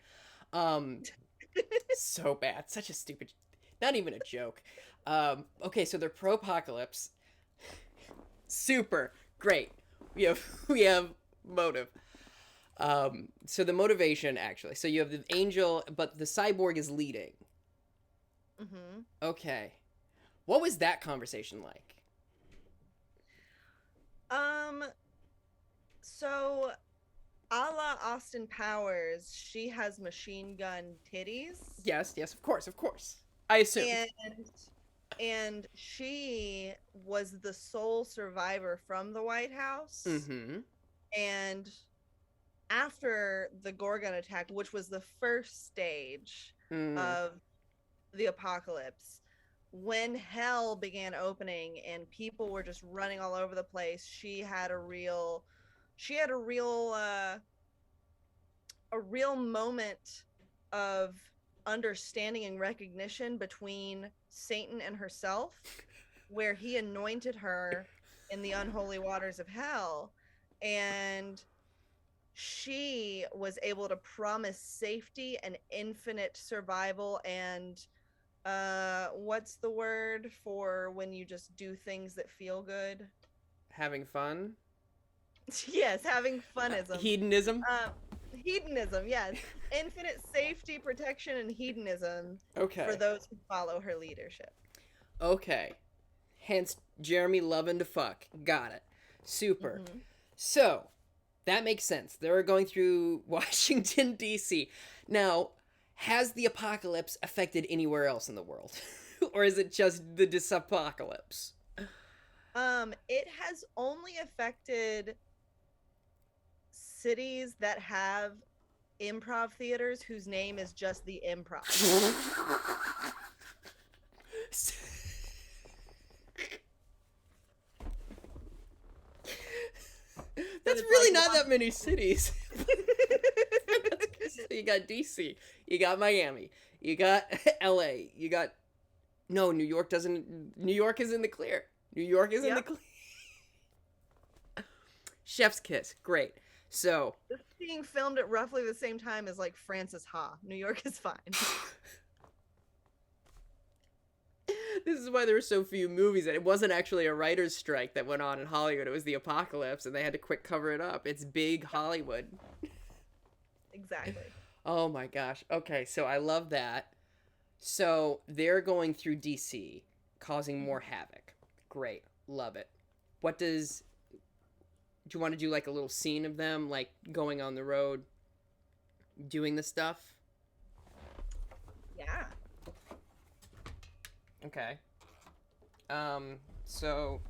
So bad. Such a stupid... Not even a joke. Okay, so they're pro-apocalypse. Super great. We have motive. So the motivation, actually. So you have the angel, but the cyborg is leading. Mm-hmm. Okay. What was that conversation like? So, a la Austin Powers, she has machine gun titties. Yes, of course. I assume. And she was the sole survivor from the White House. Mm-hmm. And after the Gorgon attack, which was the first stage of the apocalypse, when hell began opening and people were just running all over the place, she had a real moment of understanding and recognition between Satan and herself, where he anointed her in the unholy waters of hell, and she was able to promise safety and infinite survival and what's the word for when you just do things that feel good? Having fun? Yes, having funism. Hedonism? Hedonism, yes. Infinite safety, protection, and hedonism Okay. for those who follow her leadership. Okay. Hence, Jeremy loving to fuck. Got it. Super. Mm-hmm. So, that makes sense. They're going through Washington, D.C. Now, has the apocalypse affected anywhere else in the world? Or is it just the disapocalypse? It has only affected cities that have improv theaters whose name is just the Improv. That's really not that many cities. You got DC, you got Miami, you got LA, you got... No, New York is in the clear. New York is in the clear. Chef's kiss. Great. So... This is being filmed at roughly the same time as, like, Francis Ha. New York is fine. This is why there were so few movies. It wasn't actually a writer's strike that went on in Hollywood. It was the apocalypse, and they had to quick cover it up. It's big Hollywood. Exactly. Oh my gosh. Okay, so I love that. So they're going through DC, causing more havoc. Great. Love it. Do you want to do like a little scene of them, like going on the road, doing the stuff? Yeah. Okay. So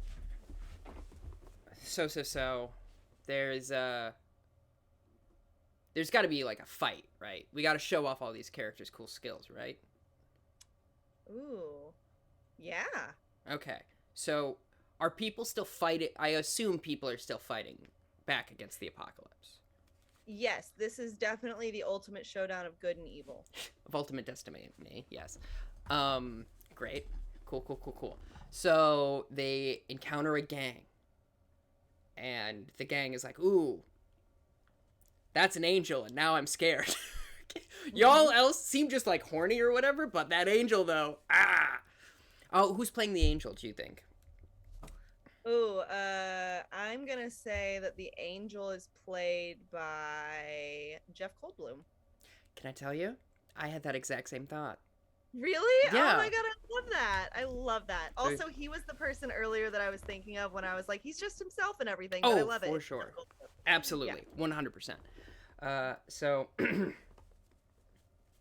there's got to be like a fight, right? We got to show off all these characters' cool skills, right? Ooh. Yeah. Okay. So are people still fighting? I assume people are still fighting back against the apocalypse. Yes, this is definitely the ultimate showdown of good and evil. Of ultimate destiny, yes. Great. Cool. So they encounter a gang. And the gang is like, ooh, that's an angel, and now I'm scared. Y'all else seem just like horny or whatever, but that angel though, ah! Oh, who's playing the angel, do you think? Ooh, I'm gonna say that the angel is played by Jeff Goldblum. Can I tell you? I had that exact same thought. Really? Yeah. Oh my god, I love that. Also, he was the person earlier that I was thinking of when I was like, he's just himself and everything, but I love it. For sure. Absolutely. Yeah. 100%. So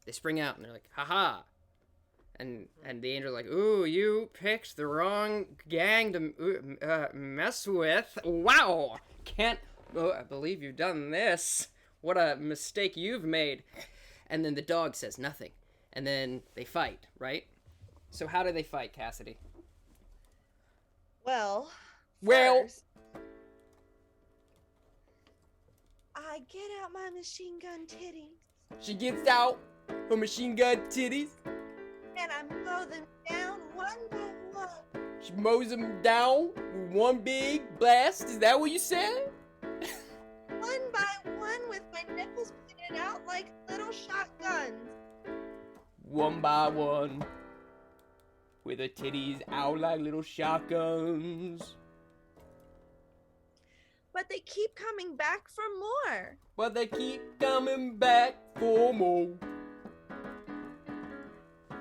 they spring out and they're like, haha. And the angel's like, ooh, you picked the wrong gang to mess with. Wow. Can't believe you've done this. What a mistake you've made. And then the dog says nothing. And then they fight, right? So how do they fight, Cassidy? Well, first, I get out my machine gun titties. She gets out her machine gun titties. And I mow them down one by one. She mows them down with one big blast. Is that what you said? One by one with my nipples pointed out like little shotguns. One by one. with her titties out like little shotguns. But they keep coming back for more. But they keep coming back for more.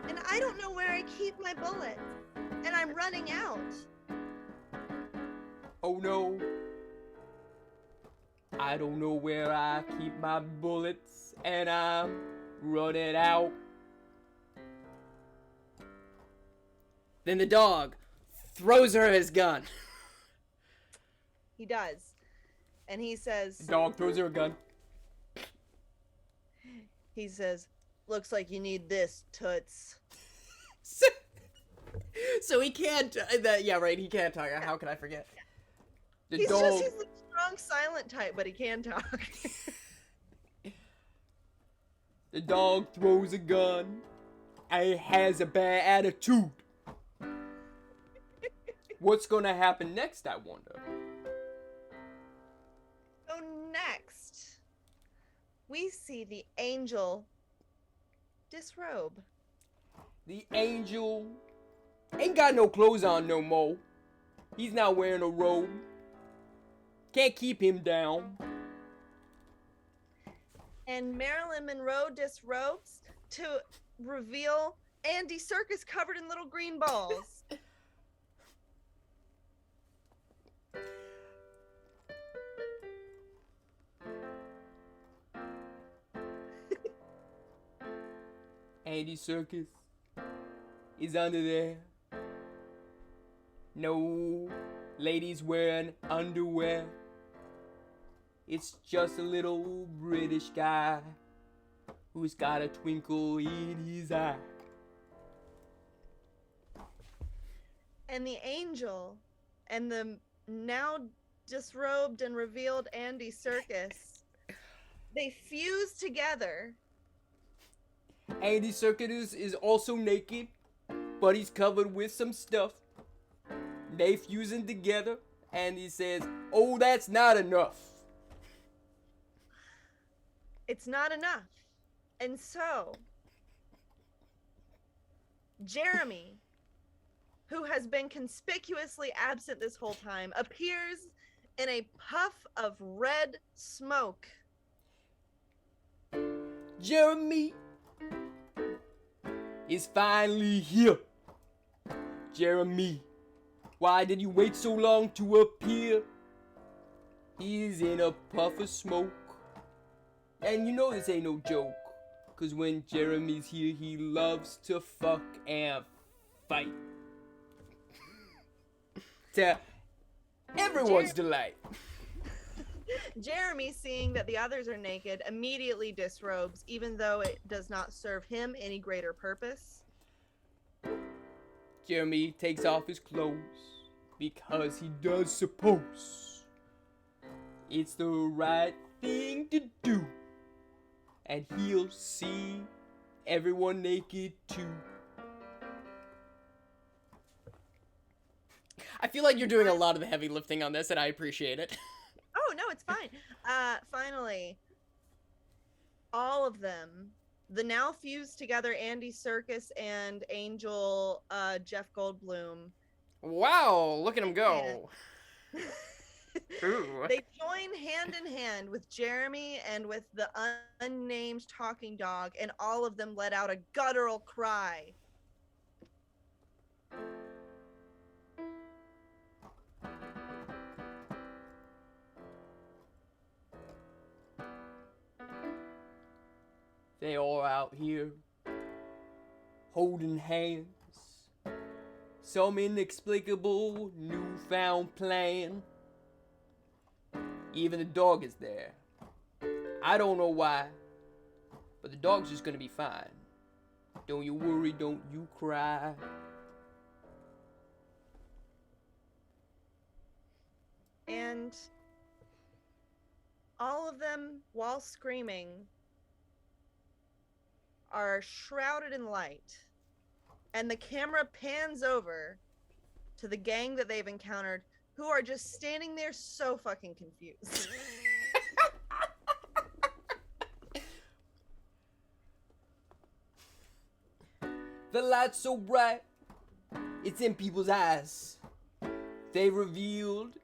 And I don't know where I keep my bullets. And I'm running out. Oh no. I don't know where I keep my bullets, and I'm running out. Then the dog throws her his gun. He does. And he says... The dog throws her a gun. He says, looks like you need this, toots. So he can't... yeah, right, he can't talk. How can I forget? The He's dog... he's the strong silent type, but he can talk. The dog throws a gun and has a bad attitude. What's gonna happen next, I wonder? So next, we see the angel disrobe. The angel ain't got no clothes on no more. He's not wearing a robe. Can't keep him down. And Marilyn Monroe disrobes to reveal Andy Serkis covered in little green balls. Andy Serkis is under there. No ladies wearing underwear. It's just a little British guy who's got a twinkle in his eye. And the angel and the now disrobed and revealed Andy Serkis, they fuse together. Andy Serkis is also naked, but he's covered with some stuff. They fusing together, and he says, "Oh, that's not enough." It's not enough. And so, Jeremy, who has been conspicuously absent this whole time, appears in a puff of red smoke. Jeremy is finally here. Jeremy, why did you wait so long to appear? He's in a puff of smoke. And you know this ain't no joke. Cause when Jeremy's here, he loves to fuck and fight. To everyone's delight. Jeremy, seeing that the others are naked, immediately disrobes, even though it does not serve him any greater purpose. Jeremy takes off his clothes because he does suppose it's the right thing to do. And he'll see everyone naked too. I feel like you're doing a lot of the heavy lifting on this, and I appreciate it. Oh, no, it's fine. Finally, all of them, the now fused together Andy Serkis and Angel Jeff Goldblum. Wow, look at him go. Ooh. They join hand in hand with Jeremy and with the unnamed talking dog, and all of them let out a guttural cry. They all out here holding hands. Some inexplicable newfound plan. Even the dog is there. I don't know why, but the dog's just gonna be fine. Don't you worry, don't you cry. And all of them, while screaming, are shrouded in light. And the camera pans over to the gang that they've encountered, who are just standing there so fucking confused. The light's so bright, It's in people's eyes. They revealed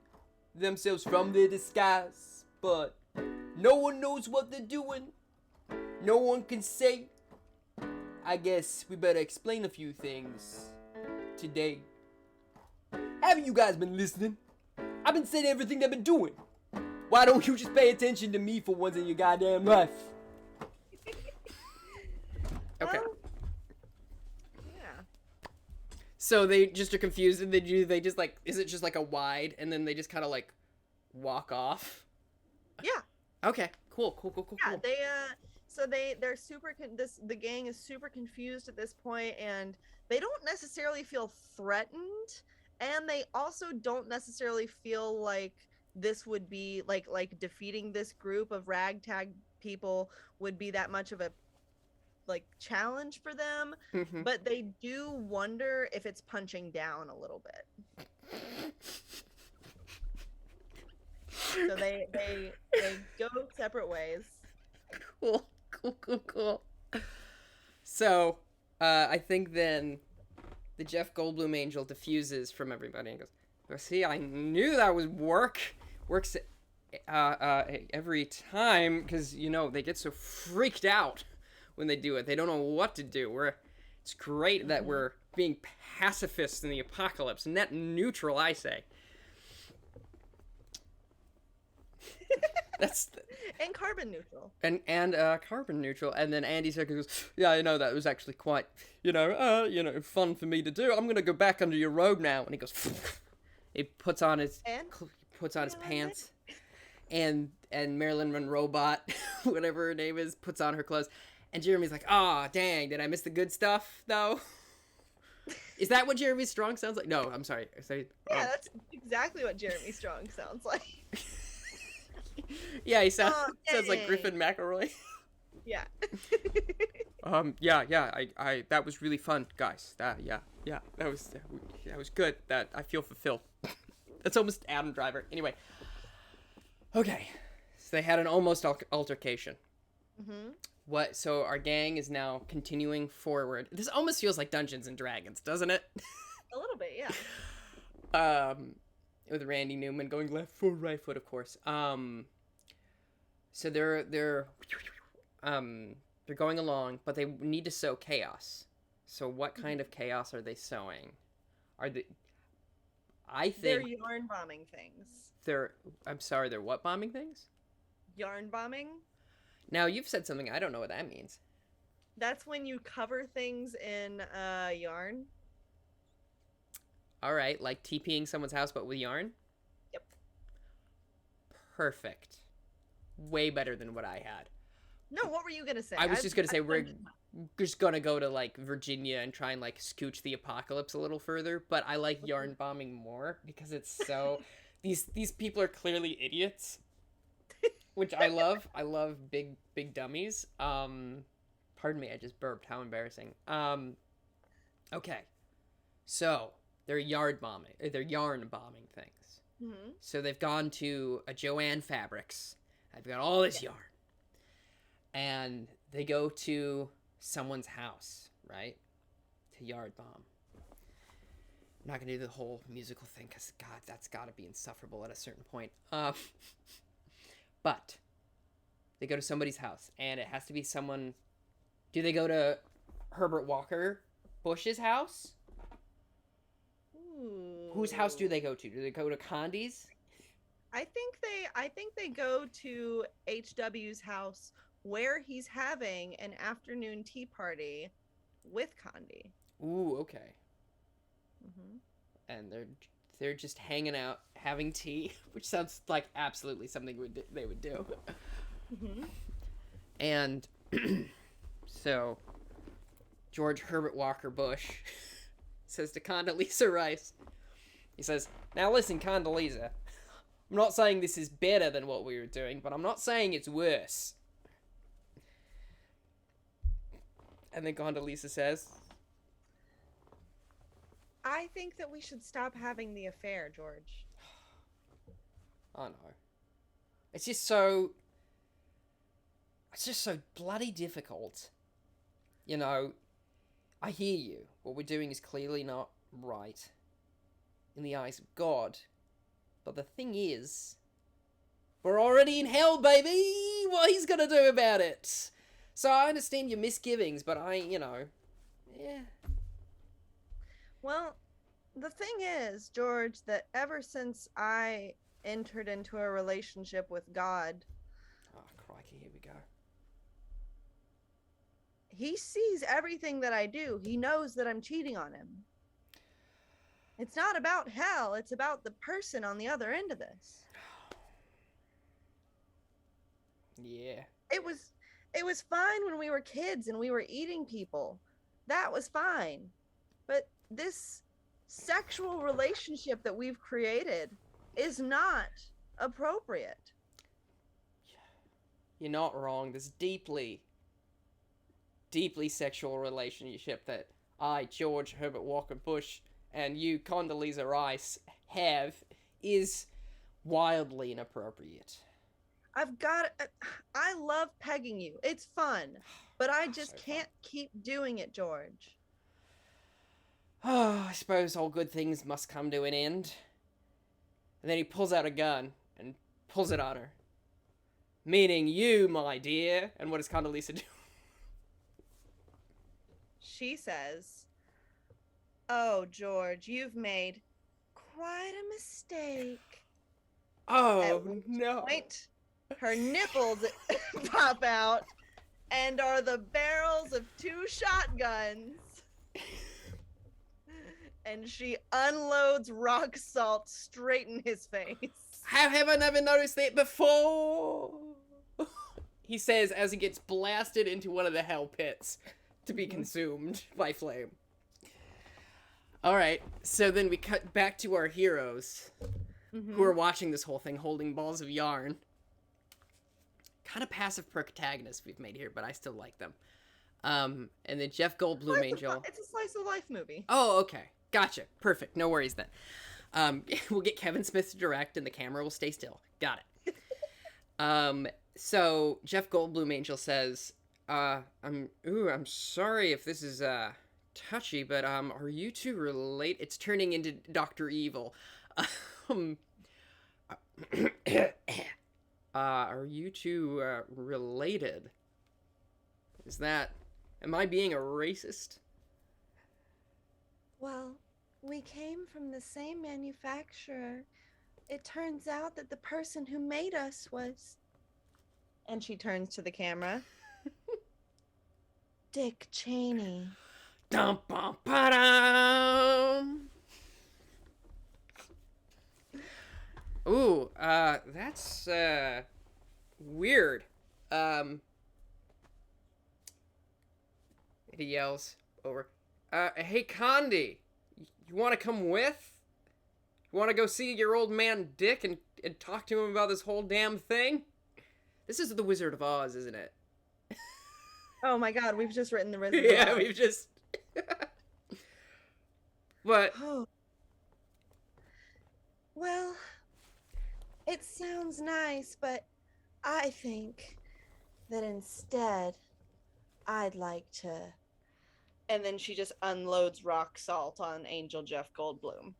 themselves from their disguise, but no one knows what they're doing. No one can say. I guess we better explain a few things today. Haven't you guys been listening? I've been saying everything they've been doing. Why don't you just pay attention to me for once in your goddamn life? Okay. Yeah. So they just are confused, and they just like, is it just like a wide, and then they just kind of like walk off? Yeah. Okay. Cool. Yeah. They're super. The gang is super confused at this point, and they don't necessarily feel threatened, and they also don't necessarily feel like this would be like defeating this group of ragtag people would be that much of a like challenge for them. Mm-hmm. But they do wonder if it's punching down a little bit. So they go separate ways. Cool. So, I think then the Jeff Goldblum angel diffuses from everybody and goes, "Well, see, I knew that would works every time, because, you know, they get so freaked out when they do it. They don't know what to do. It's great that we're being pacifists in the apocalypse. Net neutral, I say." And carbon neutral. And carbon neutral. And then Andy Serkis goes, "Yeah, you know, that was actually quite, fun for me to do. I'm gonna go back under your robe now." And he goes, he puts on his pants, and Marilyn Monroe bot, whatever her name is, puts on her clothes. And Jeremy's like, "Oh, dang, did I miss the good stuff though?" Is that what Jeremy Strong sounds like? No, I'm sorry. Yeah, that's exactly what Jeremy Strong sounds like. Yeah, he sounds like Griffin McElroy. Yeah. I that was really fun, guys. That was good. That I feel fulfilled. That's almost Adam Driver. Anyway. Okay. So they had an almost altercation. Mm-hmm. So our gang is now continuing forward. This almost feels like Dungeons and Dragons, doesn't it? A little bit, yeah. With Randy Newman going left foot, right foot, of course. So they're going along, but they need to sow chaos. So what kind of chaos are they sowing? They're yarn bombing things. They're what bombing things? Yarn bombing. Now, you've said something, I don't know what that means. That's when you cover things in yarn. All right, like TPing someone's house, but with yarn? Yep. Perfect. Way better than what I had. No, what were you going to say? I was just going to say we're just going to go to, like, Virginia and try and, like, scooch the apocalypse a little further, but I like yarn bombing more because it's so... These people are clearly idiots, which I love. I love big dummies. Pardon me, I just burped. How embarrassing. Okay. So... They're yarn bombing things. Mm-hmm. So they've gone to a Joann Fabrics. They've got all this yarn. And they go to someone's house, right? To yard bomb. I'm not going to do the whole musical thing because, God, that's got to be insufferable at a certain point. But they go to somebody's house, and it has to be someone... Do they go to Herbert Walker Bush's house? Whose house do they go to? Do they go to Condi's? I think they go to HW's house where he's having an afternoon tea party with Condi. Ooh, okay. Mm-hmm. And they're just hanging out, having tea, which sounds like absolutely something they would do. Mm-hmm. And so George Herbert Walker Bush says to Condoleezza Rice, he says, "Now listen, Condoleezza, I'm not saying this is better than what we were doing, but I'm not saying it's worse." And then Condoleezza says, "I think that we should stop having the affair, George." Oh no. It's just so bloody difficult. You know, I hear you. What we're doing is clearly not right in the eyes of God. But the thing is, we're already in hell, baby! What he's gonna do about it? So I understand your misgivings, but yeah. Well, the thing is, George, that ever since I entered into a relationship with God, Oh, crikey, here we go. he sees everything that I do. He knows that I'm cheating on him. It's not about hell. It's about the person on the other end of this. Yeah. It was fine when we were kids and we were eating people. That was fine. But this sexual relationship that we've created is not appropriate. You're not wrong. This deeply, deeply sexual relationship that I, George Herbert Walker Bush, and you, Condoleezza Rice, have is wildly inappropriate. I love pegging you. It's fun. But I just can't keep doing it, George. Oh, I suppose all good things must come to an end. And then he pulls out a gun and pulls it on her. Meaning you, my dear. And what does Condoleezza do? She says, "Oh, George, you've made quite a mistake." Oh, no. Point, her nipples pop out and are the barrels of 2 shotguns. And she unloads rock salt straight in his face. How have I never noticed that before? He says as he gets blasted into one of the hell pits to be consumed by flame. Alright, so then we cut back to our heroes who are watching this whole thing holding balls of yarn. Kind of passive protagonists we've made here, but I still like them. And then Jeff Goldblum Angel. It's a slice of life movie. Oh, okay. Gotcha. Perfect. No worries then. We'll get Kevin Smith to direct and the camera will stay still. Got it. So Jeff Goldblum Angel says, I'm sorry if this is, touchy, but, are you two related? It's turning into Dr. Evil. Are you two, related? Am I being a racist? Well, we came from the same manufacturer. It turns out that the person who made us was... And she turns to the camera. Dick Cheney. Dum bum ba-dum. Ooh, that's, weird. He yells over. Hey, Condi, you want to come with? You want to go see your old man Dick and talk to him about this whole damn thing? This is the Wizard of Oz, isn't it? Oh my God, we've just written the Wizard Yeah, of Oz. we've just... But... Oh. Well, it sounds nice, but I think that instead I'd like to... And then she just unloads rock salt on Angel Jeff Goldblum.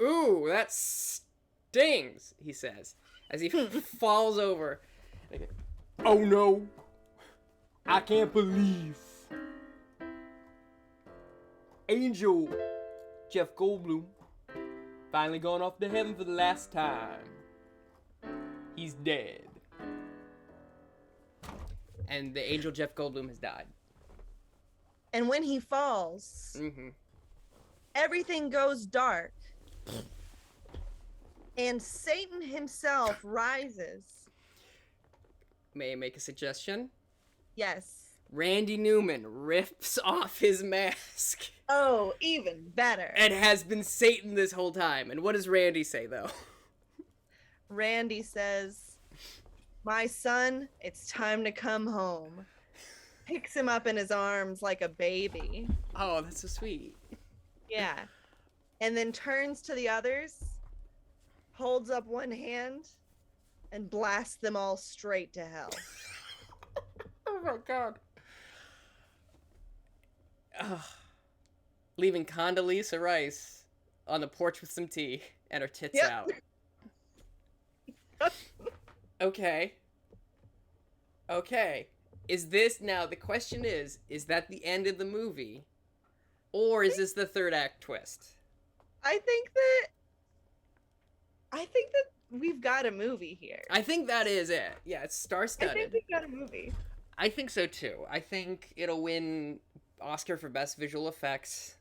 Ooh, that stings, he says, as he falls over. Oh no, I can't believe Angel Jeff Goldblum finally gone off to heaven for the last time. He's dead. And the Angel Jeff Goldblum has died. And when he falls, everything goes dark. And Satan himself rises. May I make a suggestion? Yes. Randy Newman rips off his mask. Oh, even better. And has been Satan this whole time. And what does Randy say, though? Randy says, "My son, it's time to come home." Picks him up in his arms like a baby. Oh, that's so sweet. Yeah. And then turns to the others, holds up one hand, and blasts them all straight to hell. Oh my God. leaving Condoleezza Rice on the porch with some tea and her tits Yep. out. Okay. Okay. Is this now? The question is that the end of the movie, or is this the third act twist? I think that we've got a movie here. I think that is it. Yeah, it's I star-studded. think we've got a movie. I think so too. I think it'll win Oscar for Best Visual Effects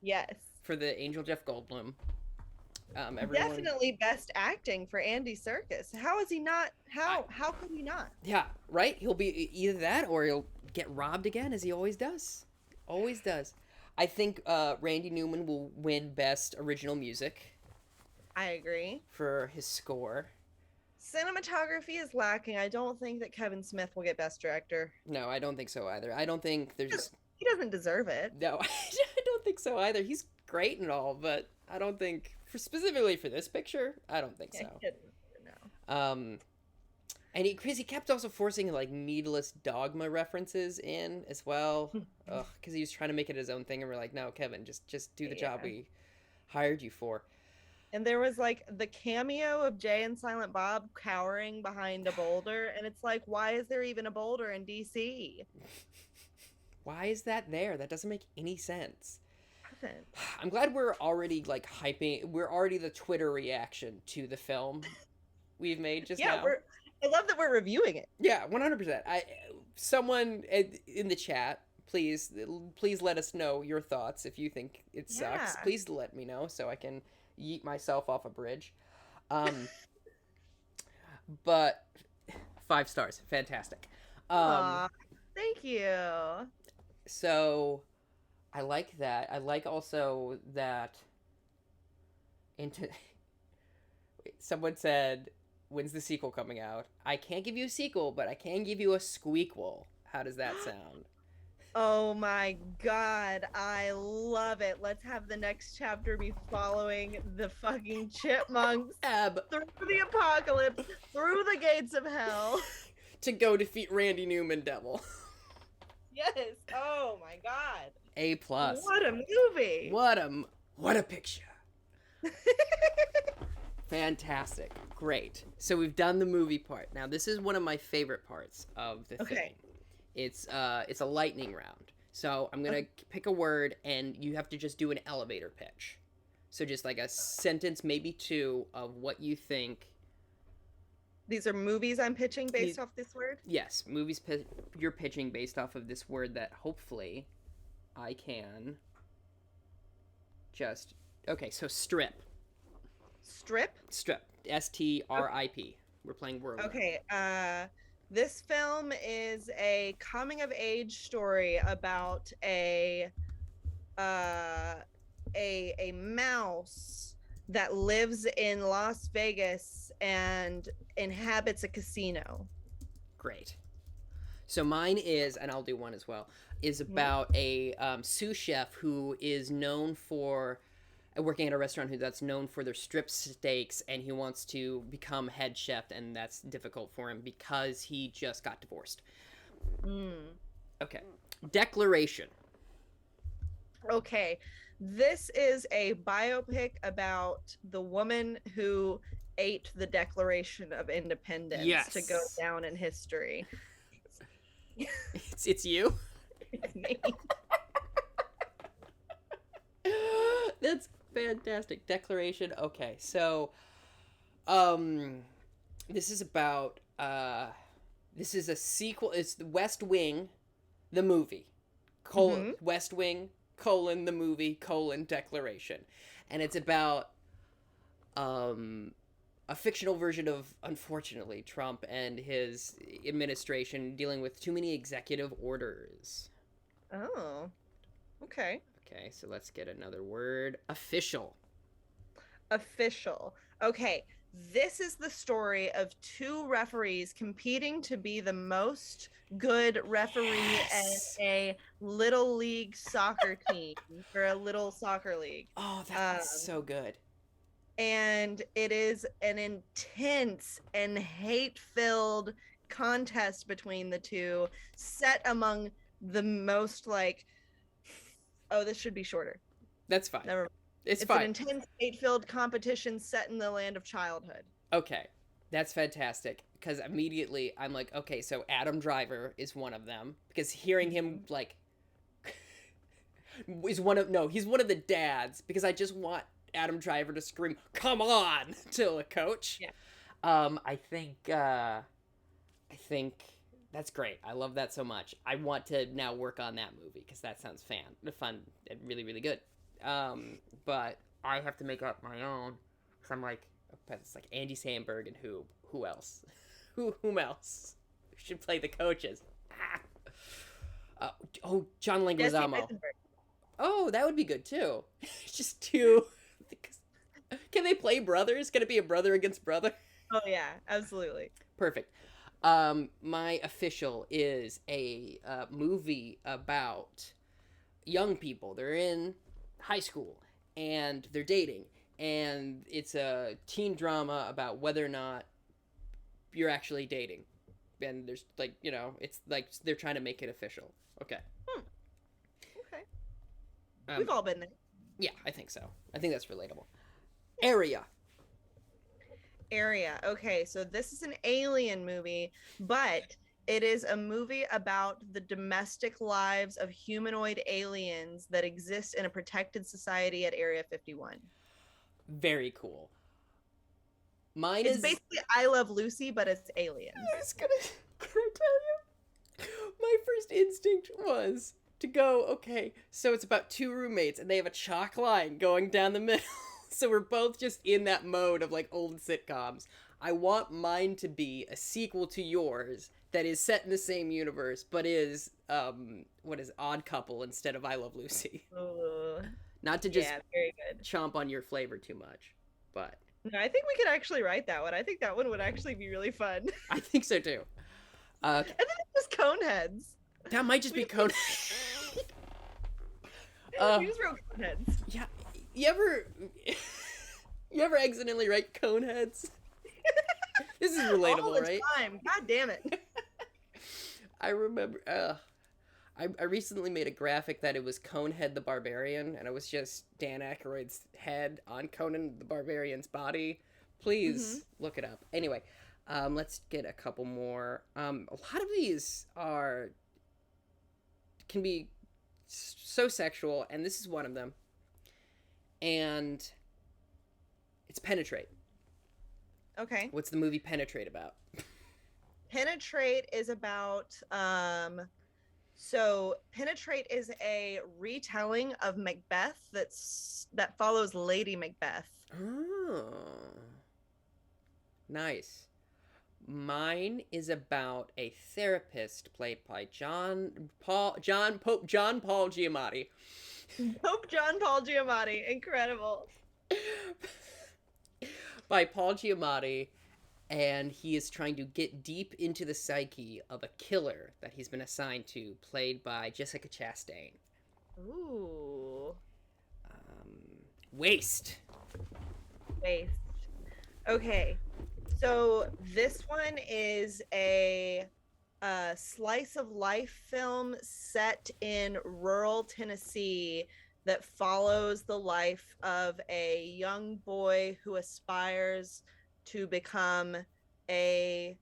Yes. for the Angel Jeff Goldblum. Everyone... Definitely best acting for Andy Serkis. How is he not? How could he not? Yeah, right? He'll be either that or he'll get robbed again, as he always does. Always does. I think Randy Newman will win Best Original Music. I agree. For his score. Cinematography is lacking. I don't think that Kevin Smith will get Best Director. No, I don't think so either. I don't think there's... He doesn't deserve it. No, I don't think so either. He's great and all, but I don't think... Specifically for this picture, I don't think so. No. And he kept also forcing like needless dogma references in as well. Ugh, because he was trying to make it his own thing, and we're like, no, Kevin, just do the job we hired you for. And there was like the cameo of Jay and Silent Bob cowering behind a boulder, and it's like, why is there even a boulder in DC? Why is that there? That doesn't make any sense. Doesn't. I'm glad we're already like hyping. We're already the Twitter reaction to the film we've made just now. I love that we're reviewing it. Yeah, 100%. Someone in the chat, please let us know your thoughts. If you think it sucks, please let me know so I can yeet myself off a bridge. But 5 stars, fantastic. Thank you. So I like that. I like also that someone said, when's the sequel coming out? I can't give you a sequel, but I can give you a squeakquel. How does that sound? Oh my god, I love it. Let's have the next chapter be following the fucking chipmunks through the apocalypse, through the gates of hell. To go defeat Randy Newman Devil. Yes. Oh my god. A+. What a movie. What a picture. Fantastic. Great. So we've done the movie part. Now this is one of my favorite parts of the thing. It's a lightning round. So I'm going to pick a word and you have to just do an elevator pitch. So just like a sentence, maybe 2 of what you think. These are movies I'm pitching based off this word? Yes, movies you're pitching based off of this word that hopefully I can just... Okay, so strip. Strip? Strip. S-T-R-I-P. We're playing word. Okay, this film is a coming-of-age story about a mouse that lives in Las Vegas and inhabits a casino. Great. So mine is, and I'll do one as well, is about a sous chef who is known for working at a restaurant that's known for their strip steaks, and he wants to become head chef, and that's difficult for him because he just got divorced. Okay. Declaration. Okay. This is a biopic about the woman who ate the Declaration of Independence to go down in history. It's you? It's me. That's fantastic. Declaration. Okay, so this is about this is a sequel. It's the West Wing, the movie. West Wing, the movie, Declaration. And it's about a fictional version of, unfortunately, Trump and his administration dealing with too many executive orders. Oh, okay. Okay, so let's get another word. Official. Official. Okay, this is the story of 2 referees competing to be the most good referee in a little league soccer team for a little soccer league. Oh, that's so good. And it is an intense and hate-filled contest between the 2, set among the most like Oh, this should be shorter. That's fine. Never. It's It's an fine. intense hate-filled competition set in the land of childhood. Okay, that's fantastic. Because immediately I'm like, okay, so Adam Driver is one of them. Because hearing him like he's one of the dads. Because I just want Adam Driver to scream, "Come on!" to a coach. Yeah. I think that's great. I love that so much. I want to now work on that movie because that sounds fun and really, really good. But I have to make up my own. Cause I'm like, it's like Andy Samberg and who else? Whom else should play the coaches? John Leguizamo. Oh, that would be good too. Just two. Can they play brothers? Can it be a brother against brother? Oh yeah, absolutely. Perfect. My official is a movie about young people. They're in high school and they're dating, and it's a teen drama about whether or not you're actually dating. And there's like, it's like they're trying to make it official. Okay. Okay. We've all been there. Yeah, I think so. I think that's relatable. Area. Okay, so this is an alien movie, but it is a movie about the domestic lives of humanoid aliens that exist in a protected society at Area 51. Very cool. It's basically I Love Lucy, but it's aliens. Can I tell you? My first instinct was to go, okay, so it's about two roommates and they have a chalk line going down the middle. So we're both just in that mode of like old sitcoms. I want mine to be a sequel to yours that is set in the same universe, but is Odd Couple instead of I Love Lucy. Ooh. Not to just very good. chomp on your flavor too much, but no, I think we could actually write that one. I think that one would actually be really fun. I think so too. And then it's just Coneheads. That might just be Coneheads. We just wrote Coneheads. Yeah. You ever accidentally write Coneheads? This is relatable, all the right? Time. God damn it. I remember, I recently made a graphic that it was Conehead the Barbarian, and it was just Dan Aykroyd's head on Conan the Barbarian's body. Please look it up. Anyway, let's get a couple more. A lot of these can be so sexual, and this is one of them. And it's Penetrate. Okay. What's the movie Penetrate about? Penetrate is about so Penetrate is a retelling of Macbeth that follows Lady Macbeth. Oh. Nice. Mine is about a therapist played by John Paul Giamatti. Pope John Paul Giamatti. Incredible. By Paul Giamatti, and he is trying to get deep into the psyche of a killer that he's been assigned to, played by Jessica Chastain. Ooh. Waste. Okay. So this one is a slice of life film set in rural Tennessee that follows the life of a young boy who aspires to become a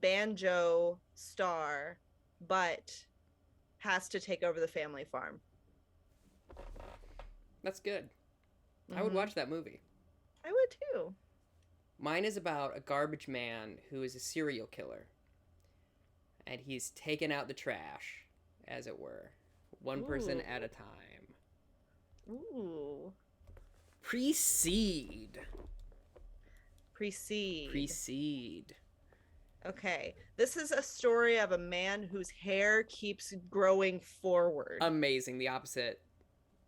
banjo star, but has to take over the family farm. That's good. I would watch that movie. I would too. Mine is about a garbage man who is a serial killer. And he's taken out the trash, as it were. One person at a time. Ooh. Precede. Precede. Okay. This is a story of a man whose hair keeps growing forward. Amazing. The opposite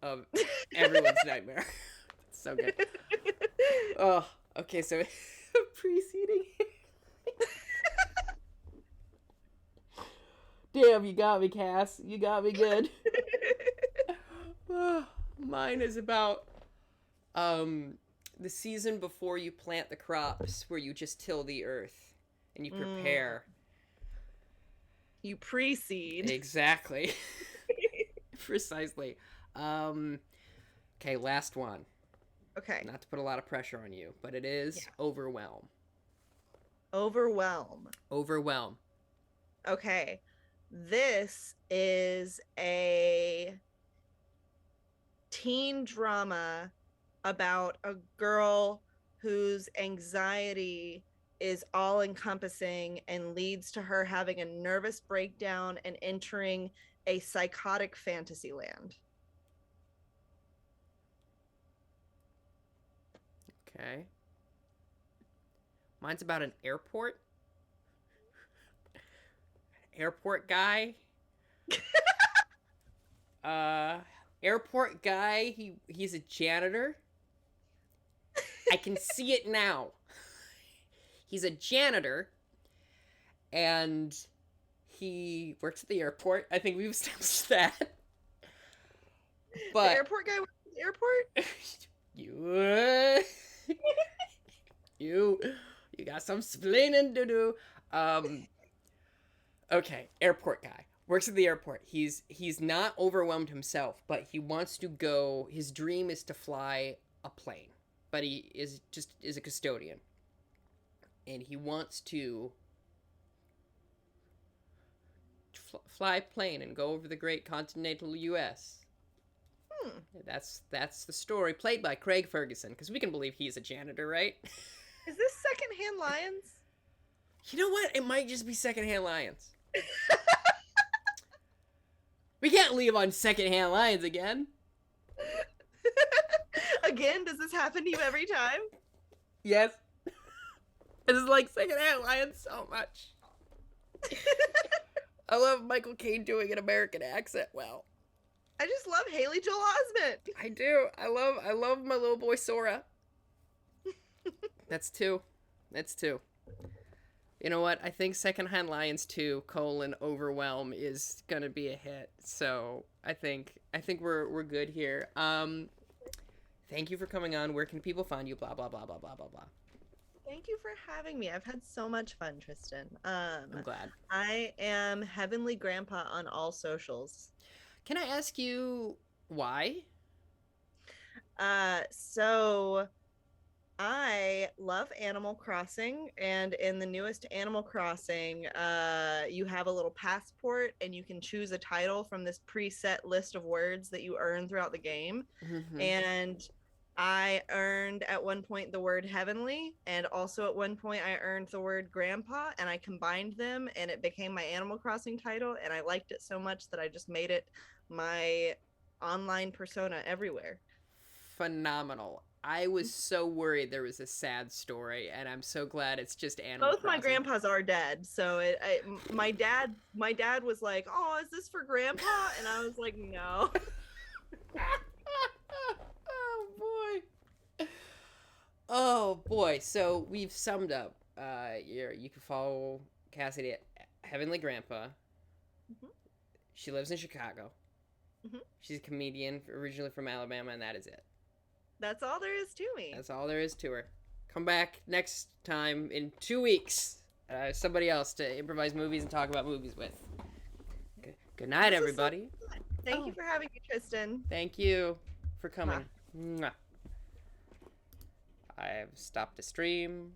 of everyone's nightmare. It's so good. Oh, okay. So preceding. Damn, you got me, Cass. You got me good. Mine is about the season before you plant the crops, where you just till the earth and you prepare. You precede. Exactly. Precisely. Okay, last one. Okay. Not to put a lot of pressure on you, but it is overwhelm. Overwhelm. Overwhelm. Okay. This is a teen drama about a girl whose anxiety is all encompassing and leads to her having a nervous breakdown and entering a psychotic fantasy land. Okay. Mine's about an airport. Airport guy. Airport guy. He's a janitor. I can see it now. He's a janitor, and he works at the airport. I think we've established that. But the airport guy works at the airport? You got some splaining to do. Okay, airport guy works at the airport. He's not overwhelmed himself, but he wants to go. His dream is to fly a plane, but he is a custodian, and he wants to fly a plane and go over the great continental U.S. That's the story, played by Craig Ferguson, because we can believe he's a janitor, right? Is this Secondhand Lions? You know what? It might just be Secondhand Lions. We can't leave on Secondhand Lions again. Again? Does this happen to you every time? Yes. I just like Secondhand Lions so much. I love Michael Caine doing an American accent well. I just love Haley Joel Osment. I do. I love my little boy Sora. That's two. You know what? I think Secondhand Lions 2, Overwhelm is gonna be a hit. So I think we're good here. Thank you for coming on. Where can people find you? Blah blah blah blah blah blah blah. Thank you for having me. I've had so much fun, Tristan. I'm glad. I am Heavenly Grandpa on all socials. Can I ask you why? So I love Animal Crossing, and in the newest Animal Crossing, you have a little passport and you can choose a title from this preset list of words that you earn throughout the game. Mm-hmm. And I earned at one point the word heavenly, and also at one point I earned the word grandpa, and I combined them and it became my Animal Crossing title, and I liked it so much that I just made it my online persona everywhere. Phenomenal. I was so worried there was a sad story, and I'm so glad it's just Animal Both Crossing. My grandpas are dead, so my dad was like, "Oh, is this for Grandpa?" And I was like, "No." Oh boy. So we've summed up. You can follow Cassidy at Heavenly Grandpa. Mm-hmm. She lives in Chicago. Mm-hmm. She's a comedian, originally from Alabama, and that is it. That's all there is to me. That's all there is to her. Come back next time in 2 weeks. Somebody else to improvise movies and talk about movies with. Good night, everybody. Thank you for having me, Tristan. Thank you for coming. Mwah. I've stopped the stream.